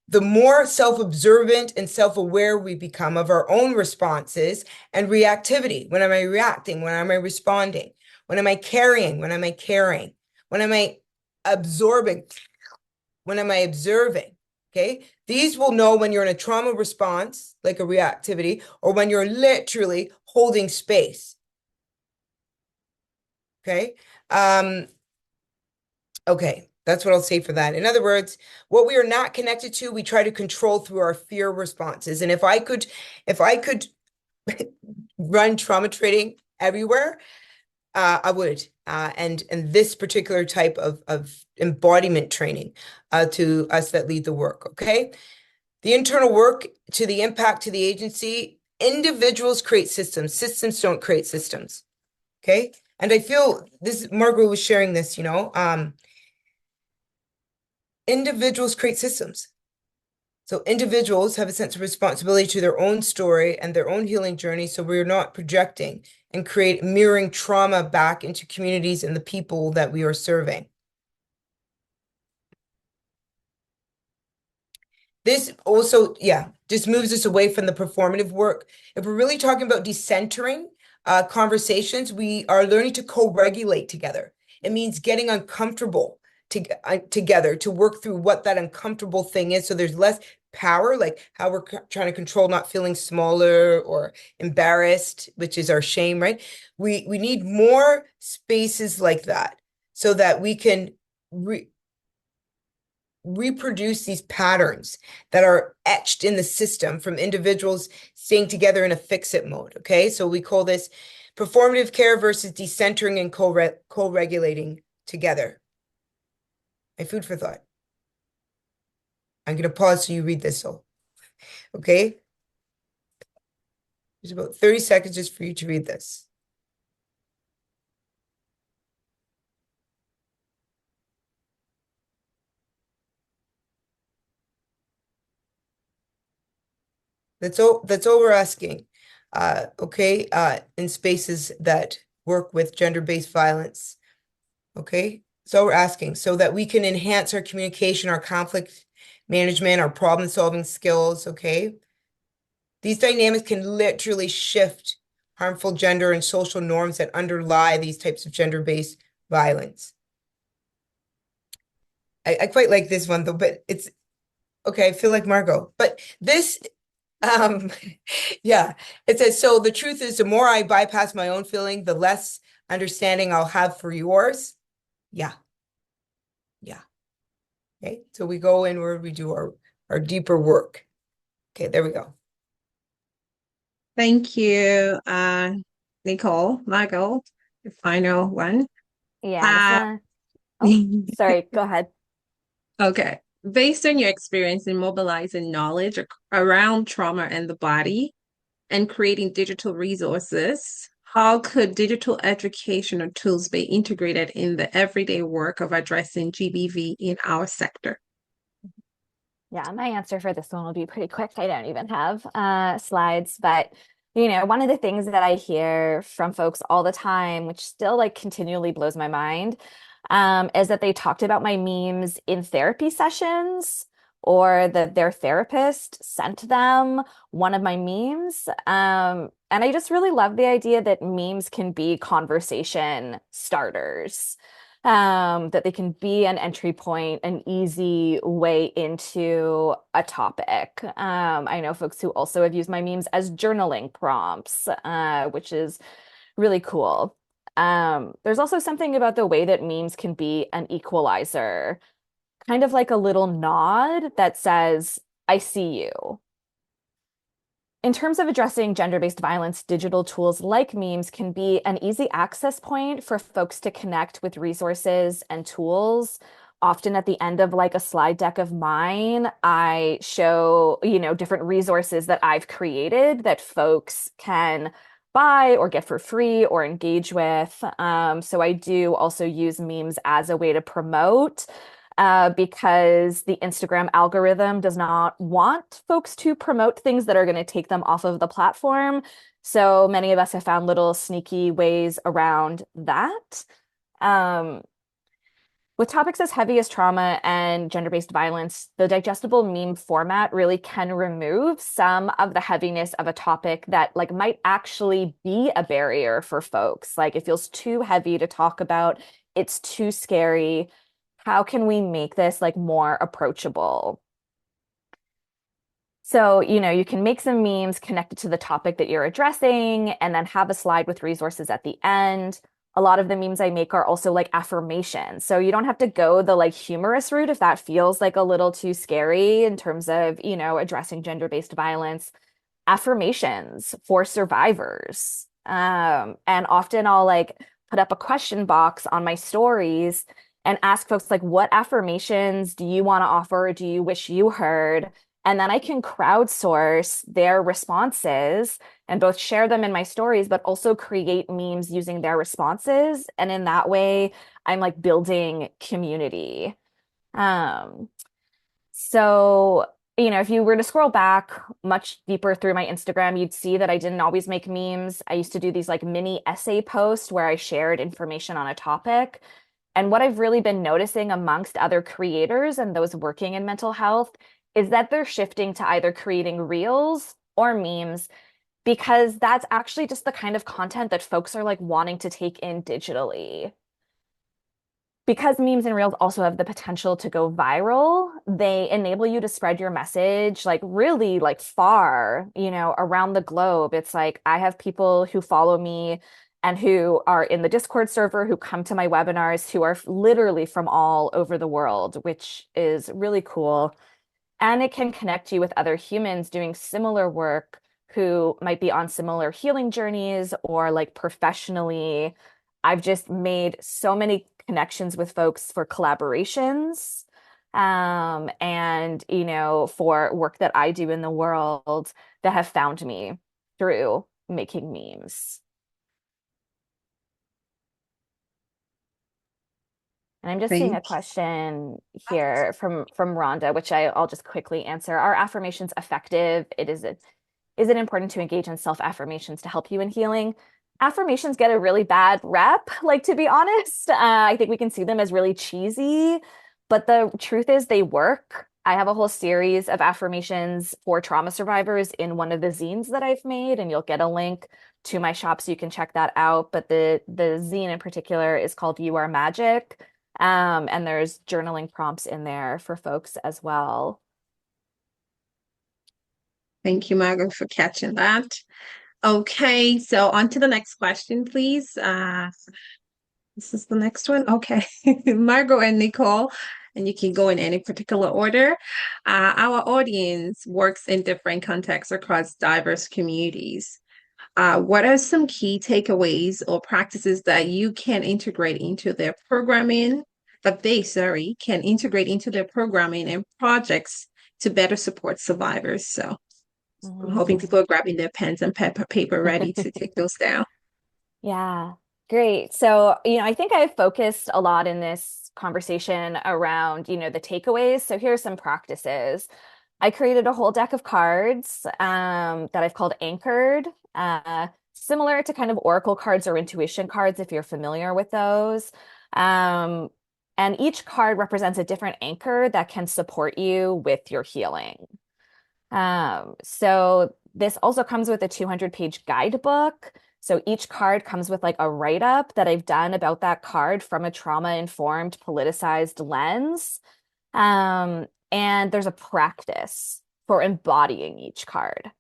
the more self-observant and self-aware we become of our own responses and reactivity. When am I reacting? When am I responding? When am I carrying? When am I caring? When am I absorbing? When am I observing? Okay. These will know when you're in a trauma response, like a reactivity, or when you're literally holding space. Okay. Okay. That's what I'll say for that. In other words, what we are not connected to, we try to control through our fear responses. And if I could run trauma training everywhere, I would. And this particular type of embodiment training to us that lead the work. Okay. The internal work to the impact to the agency, individuals create systems. Systems don't create systems. Okay. And I feel this, Margaret was sharing this, individuals create systems. So individuals have a sense of responsibility to their own story and their own healing journey. So we're not projecting and mirroring trauma back into communities and the people that we are serving. This also, just moves us away from the performative work. If we're really talking about decentering conversations, we are learning to co-regulate together. It means getting uncomfortable together to work through what that uncomfortable thing is. So there's less power, like how we're trying to control not feeling smaller or embarrassed, which is our shame, right? We need more spaces like that so that we can reproduce these patterns that are etched in the system from individuals staying together in a fix-it mode. Okay, so we call this performative care versus decentering and co-regulating together. My food for thought. I'm going to pause so you read this. So, okay, there's about 30 seconds just for you to read this. That's all we're asking. Okay, in spaces that work with gender-based violence. Okay, so we're asking so that we can enhance our communication, our conflict management, our problem-solving skills. Okay, these dynamics can literally shift harmful gender and social norms that underlie these types of gender-based violence. I quite like this one though, but it's okay. I feel like Margot, but this yeah, it says, so the truth is the more I bypass my own feeling, the less understanding I'll have for yours. Yeah. Yeah. Okay. So we go inward, we do our deeper work. Okay, there we go. Thank you, Nicole, Michael, the final one. Yeah, I just wanna sorry, go ahead. Okay. Based on your experience in mobilizing knowledge around trauma and the body and creating digital resources, how could digital educational tools be integrated in the everyday work of addressing GBV in our sector? Yeah, my answer for this one will be pretty quick. I don't even have slides, but one of the things that I hear from folks all the time, which still like continually blows my mind, is that they talked about my memes in therapy sessions or that their therapist sent them one of my memes. And I just really love the idea that memes can be conversation starters, that they can be an entry point, an easy way into a topic. I know folks who also have used my memes as journaling prompts, which is really cool. There's also something about the way that memes can be an equalizer, kind of like a little nod that says, I see you. In terms of addressing gender-based violence, digital tools like memes can be an easy access point for folks to connect with resources and tools. Often at the end of like a slide deck of mine, I show, different resources that I've created that folks can buy or get for free or engage with. So I do also use memes as a way to promote because the Instagram algorithm does not want folks to promote things that are going to take them off of the platform. So many of us have found little sneaky ways around that. Um, with topics as heavy as trauma and gender-based violence, the digestible meme format really can remove some of the heaviness of a topic that like might actually be a barrier for folks. Like it feels too heavy to talk about, it's too scary. How can we make this like more approachable? So, you can make some memes connected to the topic that you're addressing and then have a slide with resources at the end. A lot of the memes I make are also like affirmations. So you don't have to go the like humorous route if that feels like a little too scary in terms of, addressing gender-based violence. Affirmations for survivors. And often I'll like put up a question box on my stories and ask folks like, what affirmations do you want to offer? Or do you wish you heard? And then I can crowdsource their responses and both share them in my stories, but also create memes using their responses. And in that way, I'm like building community. Um, so, if you were to scroll back much deeper through my Instagram, you'd see that I didn't always make memes. I used to do these like mini essay posts where I shared information on a topic. And what I've really been noticing amongst other creators and those working in mental health is that they're shifting to either creating reels or memes because that's actually just the kind of content that folks are like wanting to take in digitally. Because memes and reels also have the potential to go viral, they enable you to spread your message like really like far, around the globe. It's like I have people who follow me and who are in the Discord server who come to my webinars who are literally from all over the world, which is really cool. And it can connect you with other humans doing similar work who might be on similar healing journeys or like professionally. I've just made so many connections with folks for collaborations, and for work that I do in the world that have found me through making memes. And I'm just seeing a Thank question here from Rhonda, which I'll just quickly answer. Are affirmations effective? Is it important to engage in self-affirmations to help you in healing? Affirmations get a really bad rep, like to be honest. I think we can see them as really cheesy, but the truth is they work. I have a whole series of affirmations for trauma survivors in one of the zines that I've made, and you'll get a link to my shop so you can check that out. But the zine in particular is called You Are Magic. And there's journaling prompts in there for folks as well. Thank you, Margaret, for catching that. Okay, so on to the next question, please. This is the next one. Okay, Margot and Nicole, and you can go in any particular order. Our audience works in different contexts across diverse communities. What are some key takeaways or practices that you can integrate into their programming, that they, sorry, can integrate into their programming and projects to better support survivors? So I'm hoping people are grabbing their pens and paper ready to take those down. Yeah, great. So, I think I've focused a lot in this conversation around, the takeaways. So here's some practices. I created a whole deck of cards that I've called anchored, similar to kind of oracle cards or intuition cards, if you're familiar with those. Um, and each card represents a different anchor that can support you with your healing. So this also comes with a 200-page guidebook. So each card comes with like a write-up that I've done about that card from a trauma-informed, politicized lens. And there's a practice for embodying each card.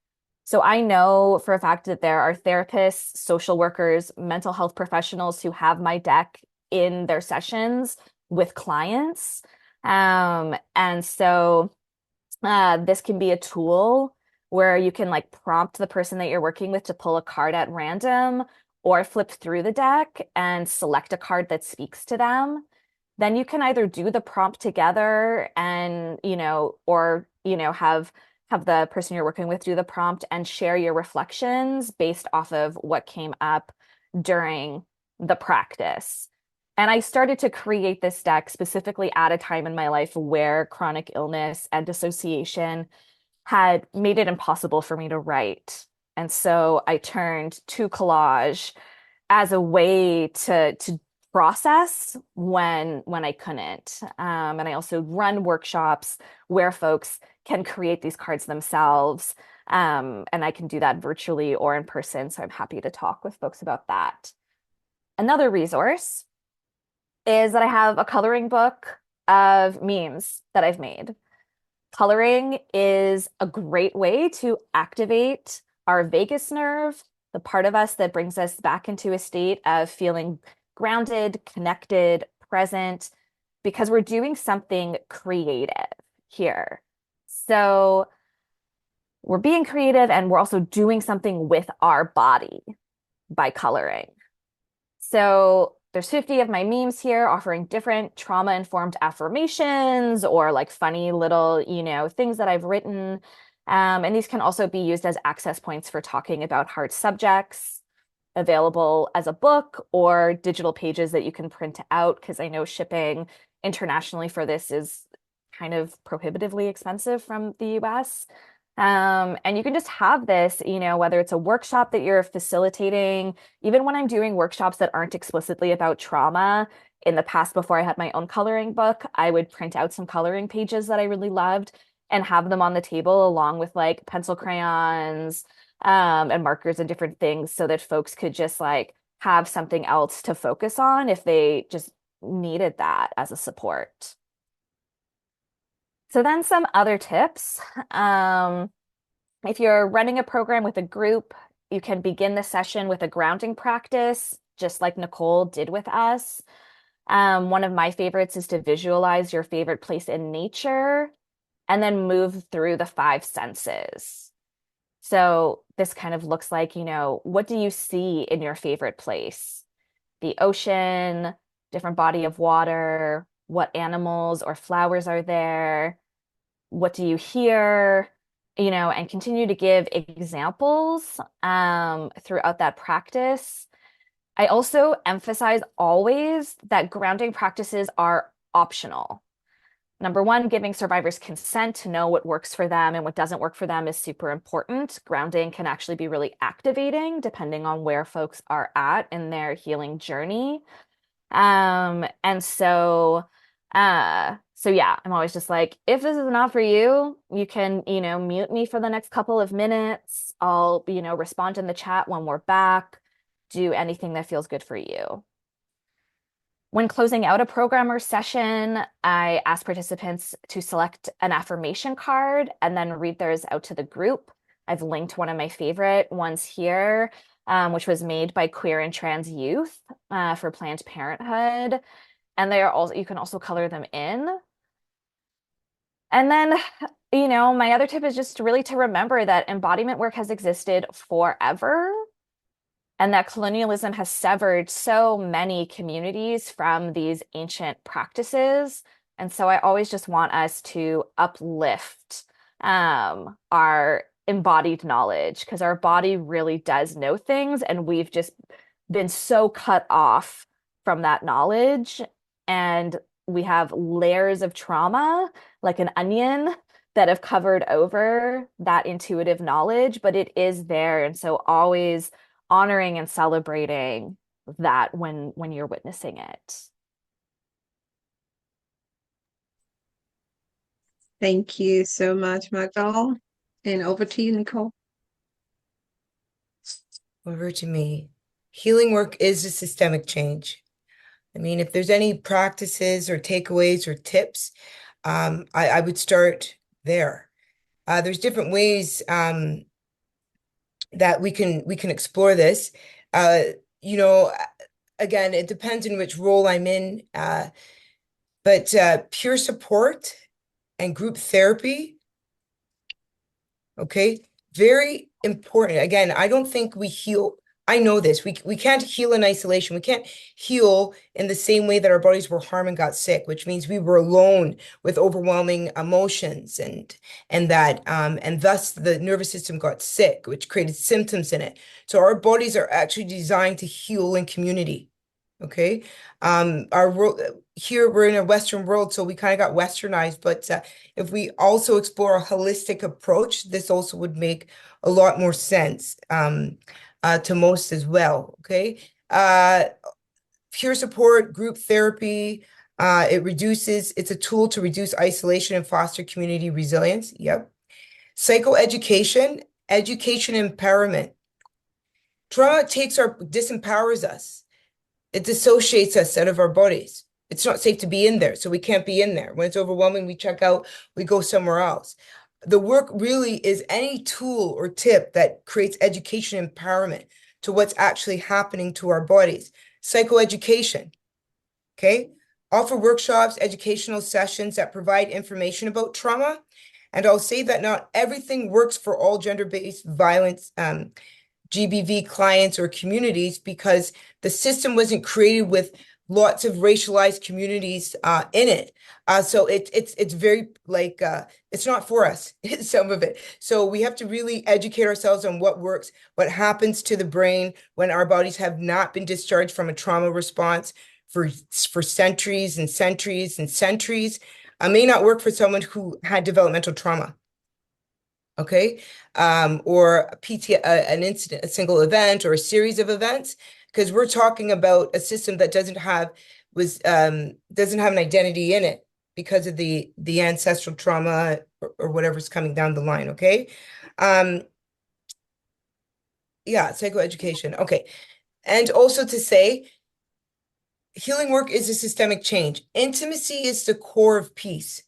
So I know for a fact that there are therapists, social workers, mental health professionals who have my deck in their sessions with clients. And so this can be a tool where you can like prompt the person that you're working with to pull a card at random or flip through the deck and select a card that speaks to them. Then you can either do the prompt together and, or, have the person you're working with do the prompt and share your reflections based off of what came up during the practice. And I started to create this deck specifically at a time in my life where chronic illness and dissociation had made it impossible for me to write. And so I turned to collage as a way to process when I couldn't. And I also run workshops where folks can create these cards themselves. And I can do that virtually or in person. So I'm happy to talk with folks about that. Another resource is that I have a coloring book of memes that I've made. Coloring is a great way to activate our vagus nerve, the part of us that brings us back into a state of feeling grounded, connected, present, because we're doing something creative here. So we're being creative and we're also doing something with our body by coloring. So there's 50 of my memes here offering different trauma-informed affirmations or like funny little, things that I've written. And these can also be used as access points for talking about hard subjects, available as a book or digital pages that you can print out, because I know shipping internationally for this is kind of prohibitively expensive from the US. And you can just have this, whether it's a workshop that you're facilitating, even when I'm doing workshops that aren't explicitly about trauma. In the past, before I had my own coloring book, I would print out some coloring pages that I really loved and have them on the table along with like pencil crayons, and markers and different things so that folks could just like have something else to focus on if they just needed that as a support. So then some other tips. If you're running a program with a group, you can begin the session with a grounding practice, just like Nicole did with us. One of my favorites is to visualize your favorite place in nature and then move through the five senses. So this kind of looks like, what do you see in your favorite place? The ocean, different body of water, what animals or flowers are there? What do you hear? And continue to give examples throughout that practice. I also emphasize always that grounding practices are optional. Number one, giving survivors consent to know what works for them and what doesn't work for them is super important. Grounding can actually be really activating depending on where folks are at in their healing journey. And so yeah, I'm always just like, if this is not for you, you can, mute me for the next couple of minutes. I'll, respond in the chat when we're back, do anything that feels good for you. When closing out a program or session, I ask participants to select an affirmation card and then read theirs out to the group. I've linked one of my favorite ones here, which was made by Queer and Trans Youth for Planned Parenthood. And they are also, you can also color them in. And then, my other tip is just really to remember that embodiment work has existed forever and that colonialism has severed so many communities from these ancient practices. And so I always just want us to uplift our embodied knowledge because our body really does know things and we've just been so cut off from that knowledge. And we have layers of trauma, like an onion, that have covered over that intuitive knowledge, but it is there. And so always honoring and celebrating that when you're witnessing it. Thank you so much, Magdal. And over to you, Nicole. Over to me. Healing work is a systemic change. I mean, if there's any practices or takeaways or tips, I would start there. There's different ways that we can explore this. You know, again, it depends on which role I'm in. But peer support and group therapy, okay, very important. Again, I don't think we heal. I know this. We can't heal in isolation. We can't heal in the same way that our bodies were harmed and got sick, which means we were alone with overwhelming emotions and thus the nervous system got sick, which created symptoms in it. So our bodies are actually designed to heal in community. Okay. Our world here, we're in a Western world, so we kind of got westernized, but if we also explore a holistic approach, this also would make a lot more sense to most as well. Okay. Peer support, group therapy, it's a tool to reduce isolation and foster community resilience. Yep. Psychoeducation, education empowerment. Trauma disempowers us. It dissociates us out of our bodies. It's not safe to be in there, so we can't be in there. When it's overwhelming, we check out, we go somewhere else. The work really is any tool or tip that creates education empowerment to what's actually happening to our bodies. Psychoeducation, okay? Offer workshops, educational sessions that provide information about trauma. And I'll say that not everything works for all gender-based violence GBV clients or communities because the system wasn't created with lots of racialized communities in it. So it's very like it's not for us, some of it. So we have to really educate ourselves on what works, what happens to the brain when our bodies have not been discharged from a trauma response for centuries and centuries and centuries. May not work for someone who had developmental trauma. Okay, or an incident, a single event, or a series of events, because we're talking about a system that doesn't have an identity in it because of the ancestral trauma or whatever's coming down the line. Okay, yeah, psychoeducation. Okay, and also to say, healing work is a systemic change. Intimacy is the core of peace.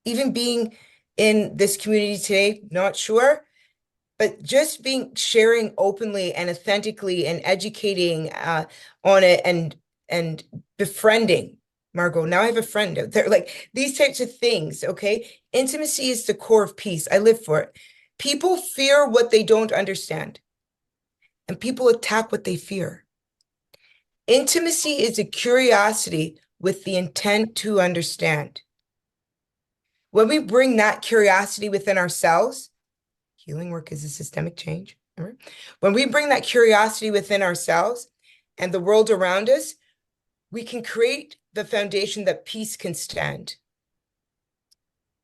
Even being in this community today, not sure, but just sharing openly and authentically and educating on it and befriending. Margot, now I have a friend out there. Like these types of things, okay? Intimacy is the core of peace. I live for it. People fear what they don't understand, and people attack what they fear. Intimacy is a curiosity with the intent to understand. When we bring that curiosity within ourselves, healing work is a systemic change. Remember? When we bring that curiosity within ourselves and the world around us, we can create the foundation that peace can stand.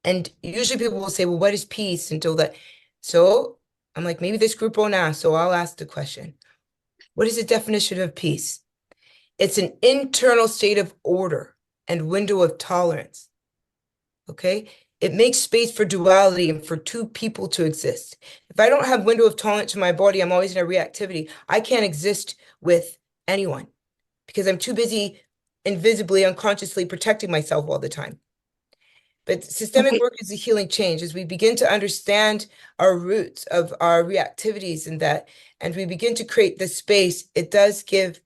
And usually people will say, well, what is peace until that? So I'm like, maybe this group won't ask, so I'll ask the question. What is the definition of peace? It's an internal state of order and window of tolerance. Okay? It makes space for duality and for two people to exist. If I don't have window of tolerance in my body, I'm always in a reactivity. I can't exist with anyone because I'm too busy invisibly, unconsciously protecting myself all the time. But systemic Okay. work is a healing change as we begin to understand our roots of our reactivities and we begin to create this space, it does give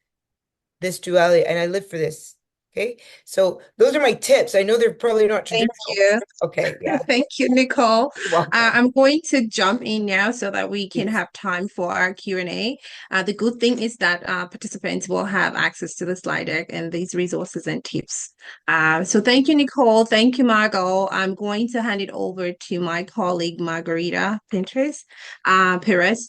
this duality, and I live for this. Okay, so those are my tips. I know they're probably not Thank traditional. you. Okay, yeah, Thank you, Nicole. you're welcome. I'm going to jump in now so that we can Please. have time for our Q&A. The good thing is that participants will have access to the slide deck and these resources and tips. So thank you, Nicole. Thank you, Margot. I'm going to hand it over to my colleague, Margarita Perez,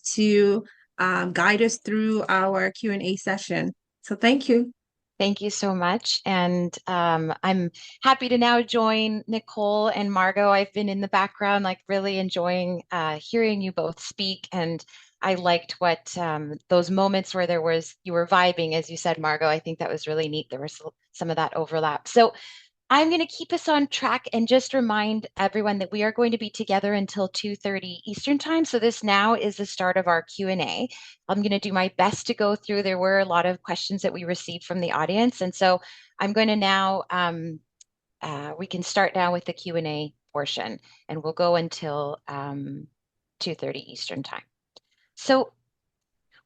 to guide us through our Q&A session. So thank you. Thank you so much. And I'm happy to now join Nicole and Margot. I've been in the background, like really enjoying hearing you both speak. And I liked what those moments where you were vibing, as you said, Margot. I think that was really neat. There was some of that overlap. So I'm going to keep us on track and just remind everyone that we are going to be together until 2:30 Eastern time. So this now is the start of our Q&A. I'm going to do my best to go through. There were a lot of questions that we received from the audience. And so I'm going to now, we can start now with the Q&A portion and we'll go until 2:30 Eastern time. So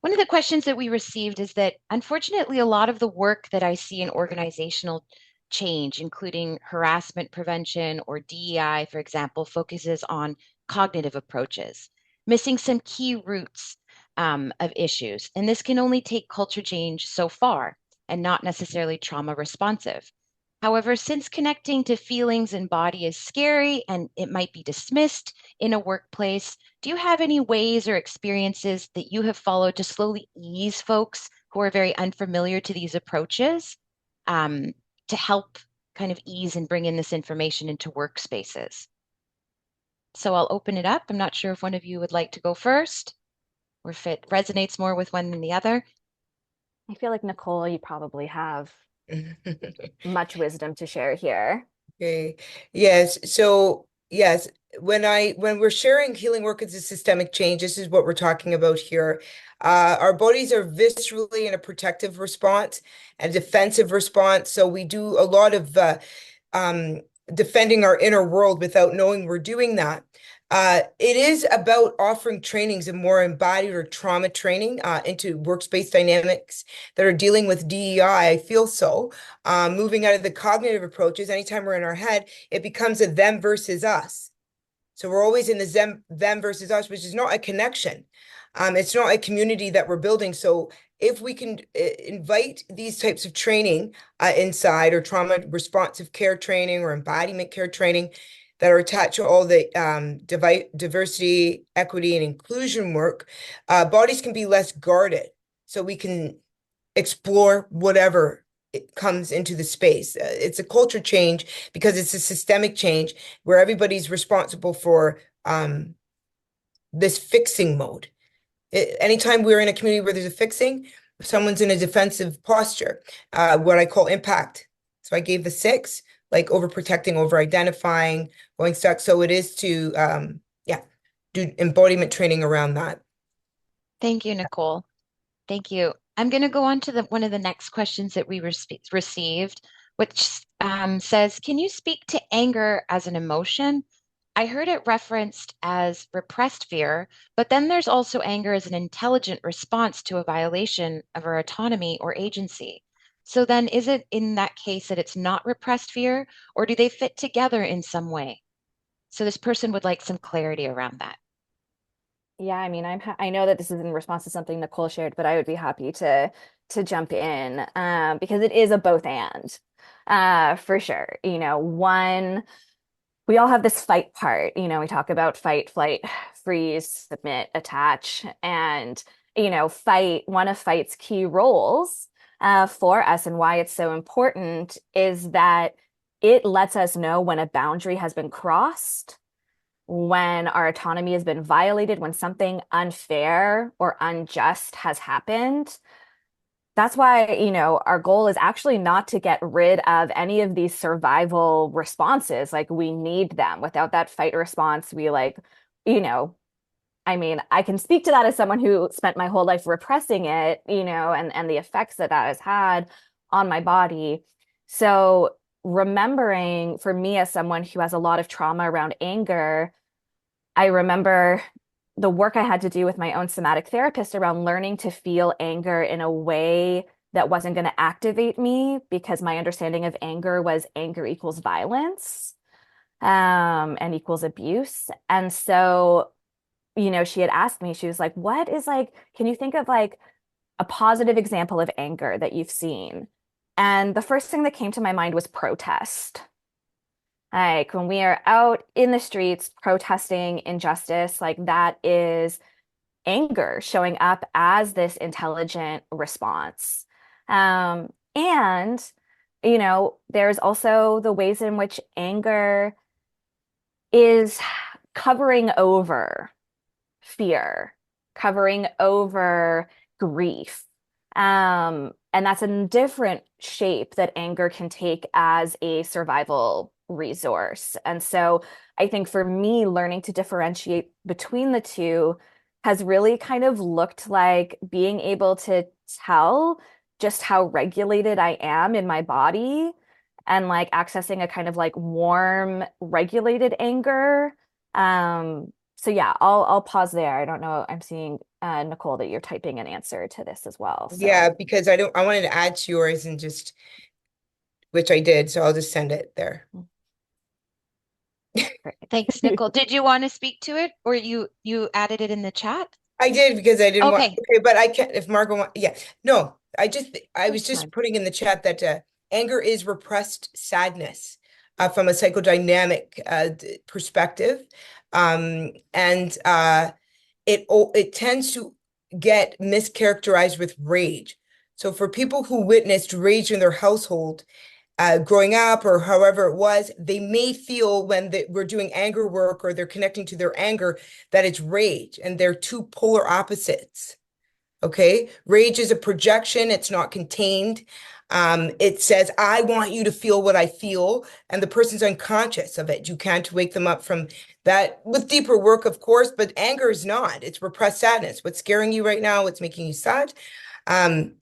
One of the questions that we received is that unfortunately, a lot of the work that I see in organizational change, including harassment prevention or DEI, for example, focuses on cognitive approaches, missing some key roots of issues. And this can only take culture change so far and not necessarily trauma responsive. However, since connecting to feelings and body is scary and it might be dismissed in a workplace, do you have any ways or experiences that you have followed to slowly ease folks who are very unfamiliar to these approaches to help kind of ease and bring in this information into workspaces? So I'll open it up. I'm not sure if one of you would like to go first or if it resonates more with one than the other. I feel like Nicole, you probably have much wisdom to share here. Okay. Yes. So yes, when we're sharing healing work as a systemic change, this is what we're talking about here. Our bodies are viscerally in a protective response and defensive response. So we do a lot of defending our inner world without knowing we're doing that. It is about offering trainings and more embodied or trauma training into workspace dynamics that are dealing with DEI. I feel so. Moving out of the cognitive approaches, anytime we're in our head, it becomes a them versus us. So we're always in the them versus us, which is not a connection. It's not a community that we're building. So if we can invite these types of training inside, or trauma responsive care training or embodiment care training that are attached to all the diversity, equity, and inclusion work, bodies can be less guarded. So we can explore whatever it comes into the space. It's a culture change because it's a systemic change where everybody's responsible for this fixing mode. Anytime we're in a community where there's a fixing, someone's in a defensive posture, what I call impact. So I gave the 6, like overprotecting, over-identifying, going stuck. So it is to, do embodiment training around that. Thank you, Nicole. Thank you. I'm going to go on to one of the next questions that we received, which says, can you speak to anger as an emotion? I heard it referenced as repressed fear, but then there's also anger as an intelligent response to a violation of our autonomy or agency. So then is it in that case that it's not repressed fear, or do they fit together in some way? So this person would like some clarity around that. Yeah, I mean, I know that this is in response to something Nicole shared, but I would be happy to jump in because it is a both and for sure. You know, one, we all have this fight part. You know, we talk about fight, flight, freeze, submit, attach, and fight. One of fight's key roles for us and why it's so important is that it lets us know when a boundary has been crossed, when our autonomy has been violated, when something unfair or unjust has happened. That's why, our goal is actually not to get rid of any of these survival responses. Like, we need them. Without that fight response, I mean, I can speak to that as someone who spent my whole life repressing it, and the effects that that has had on my body. So remembering, for me as someone who has a lot of trauma around anger, I remember the work I had to do with my own somatic therapist around learning to feel anger in a way that wasn't going to activate me, because my understanding of anger was anger equals violence, and equals abuse. And so, she had asked me, she was like, what is, like, can you think of like a positive example of anger that you've seen? And the first thing that came to my mind was protest. Like, when we are out in the streets protesting injustice, like, that is anger showing up as this intelligent response. And, there's also the ways in which anger is covering over fear, covering over grief. And that's a different shape that anger can take as a survival resource. And so I think for me, learning to differentiate between the two has really kind of looked like being able to tell just how regulated I am in my body, and like accessing a kind of like warm, regulated anger, So yeah, I'll pause there. I don't know. I'm seeing Nicole that you're typing an answer to this as well. Yeah, So because I wanted to add to yours and just, which I did, so I'll just send it there. Thanks, Nicole. Did you want to speak to it, or you added it in the chat? I did because I didn't want, Okay, okay, but I can't, if Margot yeah, no, I was that's just fine. putting in the chat that anger is repressed sadness from a psychodynamic perspective. And it tends to get mischaracterized with rage. So for people who witnessed rage in their household, growing up or however it was, they may feel when we're doing anger work or they're connecting to their anger that it's rage, and they're two polar opposites. Okay. Rage is a projection, it's not contained. It says, I want you to feel what I feel, and the person's unconscious of it. You can't wake them up from that with deeper work, of course, but anger is not. It's repressed sadness. What's scaring you right now? What's making you sad? Um,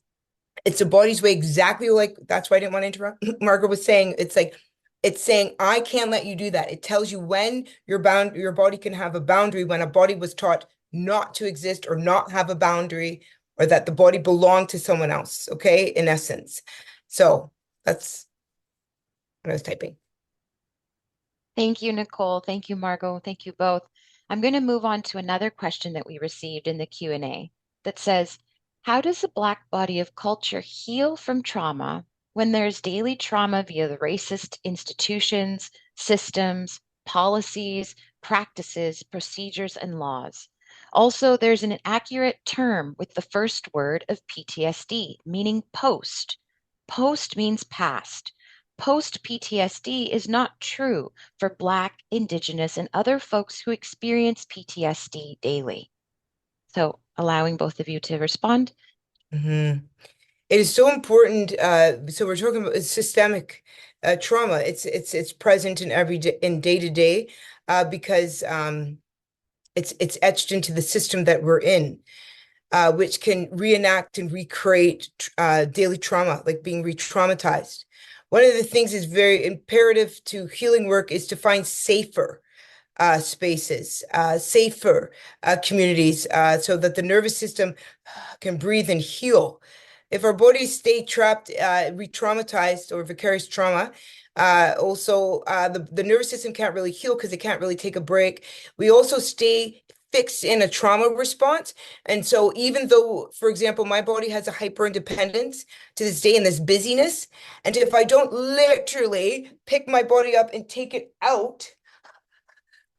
it's the body's way, exactly like that's why I didn't want to interrupt. Margaret was saying it's saying I can't let you do that. It tells you when your body can have a boundary, when a body was taught not to exist or not have a boundary, or that the body belonged to someone else, okay, in essence. So that's what I was typing. Thank you, Nicole. Thank you, Margot. Thank you both. I'm going to move on to another question that we received in the Q&A that says, how does the Black body of culture heal from trauma when there's daily trauma via the racist institutions, systems, policies, practices, procedures, and laws? Also, there's an accurate term with the first word of PTSD, meaning post. Post means past. Post PTSD is not true for Black, Indigenous, and other folks who experience PTSD daily. So, allowing both of you to respond. Mm-hmm. It is so important. So we're talking about systemic trauma. It's present in every day, in day to day, because it's etched into the system that we're in, which can reenact and recreate daily trauma, like being re-traumatized. One of the things is very imperative to healing work is to find safer spaces, safer communities, so that the nervous system can breathe and heal. If our bodies stay trapped, re-traumatized or vicarious trauma, also the nervous system can't really heal because it can't really take a break. We also stay fixed in a trauma response. And so even though, for example, my body has a hyper independence to this day in this busyness, and if I don't literally pick my body up and take it out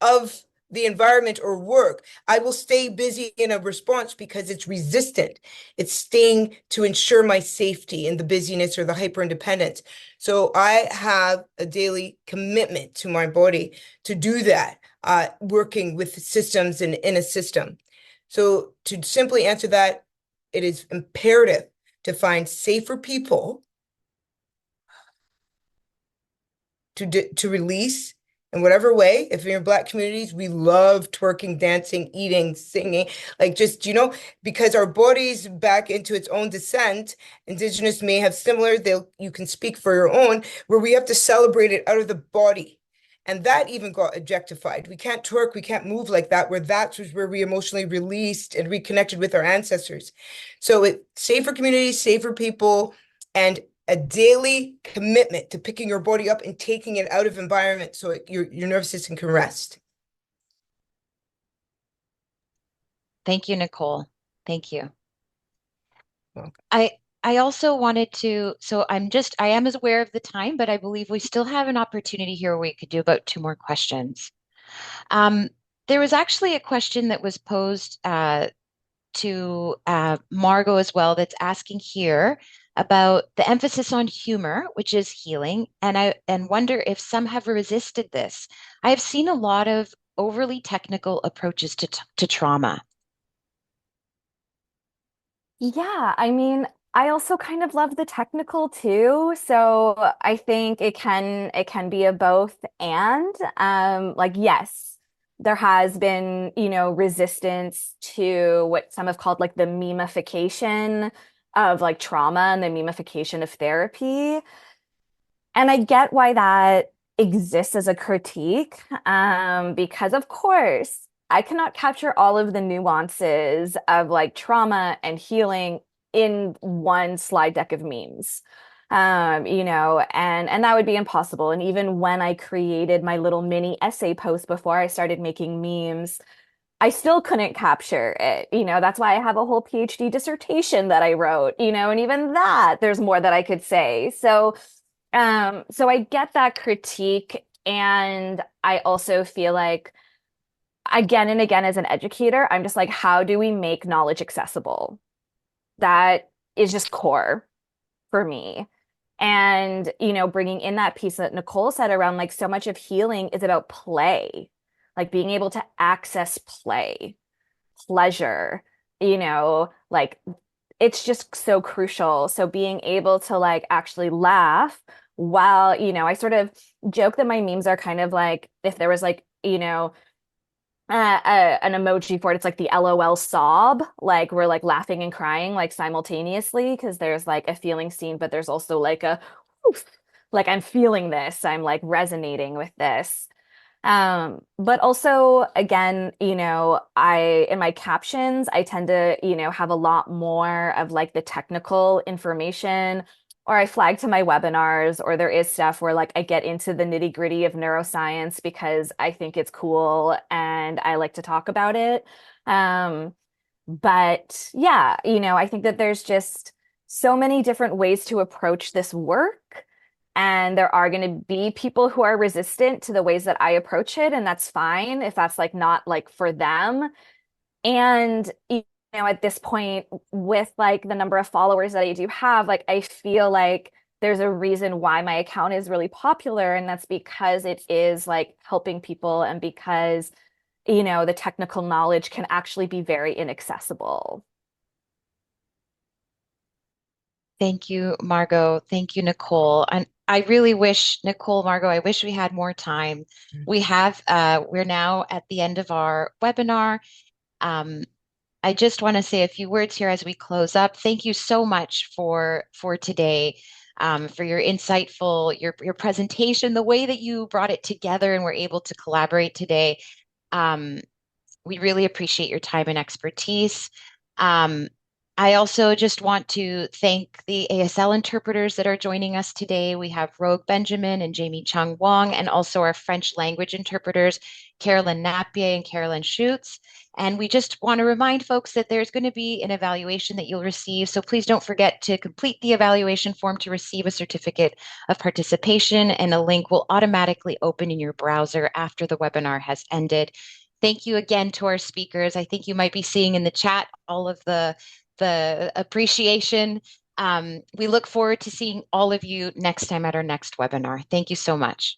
of the environment or work, I will stay busy in a response because it's resistant. It's staying to ensure my safety in the busyness or the hyper independence. So I have a daily commitment to my body to do that, working with systems and in a system. So to simply answer that, it is imperative to find safer people to release in whatever way. If you're in Black communities, we love twerking, dancing, eating, singing, like just, because our bodies back into its own descent. Indigenous may have similar, you can speak for your own, where we have to celebrate it out of the body. And that even got objectified. We can't twerk, we can't move like that, where that was where we emotionally released and reconnected with our ancestors. So safer communities, safer people, and a daily commitment to picking your body up and taking it out of environment so your nervous system can rest. Thank you, Nicole. Thank you. Welcome. I also wanted to, so I am as aware of the time, but I believe we still have an opportunity here where we could do about 2 more questions. There was actually a question that was posed to Margot as well that's asking here about the emphasis on humor, which is healing, and wonder if some have resisted this. I have seen a lot of overly technical approaches to trauma. yeah, I mean, I also kind of love the technical too. So I think it can be a both and like yes, there has been, resistance to what some have called like the memification of like trauma and the memification of therapy. And I get why that exists as a critique, because of course I cannot capture all of the nuances of like trauma and healing in one slide deck of memes. And that would be impossible. And even when I created my little mini essay post before I started making memes, I still couldn't capture it. That's why I have a whole PhD dissertation that I wrote, and even that, there's more that I could say. So I get that critique. And I also feel like, again and again, as an educator, I'm just like, how do we make knowledge accessible? That is just core for me. And, bringing in that piece that Nicole said around like so much of healing is about play, like being able to access play, pleasure, like it's just so crucial. So being able to like actually laugh while, I sort of joke that my memes are kind of like if there was like, an emoji for it. It's like the LOL sob, like we're like laughing and crying like simultaneously because there's like a feeling scene, but there's also like a oof, like I'm feeling this, I'm like resonating with this. But also again, I in my captions, I tend to, have a lot more of like the technical information, or I flag to my webinars, or there is stuff where like I get into the nitty-gritty of neuroscience because I think it's cool and I like to talk about it. Um, but yeah, I think that there's just so many different ways to approach this work. And there are going to be people who are resistant to the ways that I approach it. And that's fine if that's like not like for them. And, at this point, with like the number of followers that I do have, like I feel like there's a reason why my account is really popular. And that's because it is like helping people and because, the technical knowledge can actually be very inaccessible. Thank you, Margot. Thank you, Nicole. And I really wish, Nicole, Margot, I wish we had more time. We're now at the end of our webinar. Um, I just want to say a few words here as we close up. Thank you so much for today, for your insightful, your presentation, the way that you brought it together and were able to collaborate today. Um, we really appreciate your time and expertise. Um, I also just want to thank the ASL interpreters that are joining us today. We have Rogue Benjamin and Jamie Chung Wong, and also our French language interpreters, Carolyn Napier and Carolyn Schutz. And we just want to remind folks that there's going to be an evaluation that you'll receive. So please don't forget to complete the evaluation form to receive a certificate of participation, and a link will automatically open in your browser after the webinar has ended. Thank you again to our speakers. I think you might be seeing in the chat all of the appreciation. We look forward to seeing all of you next time at our next webinar. Thank you so much.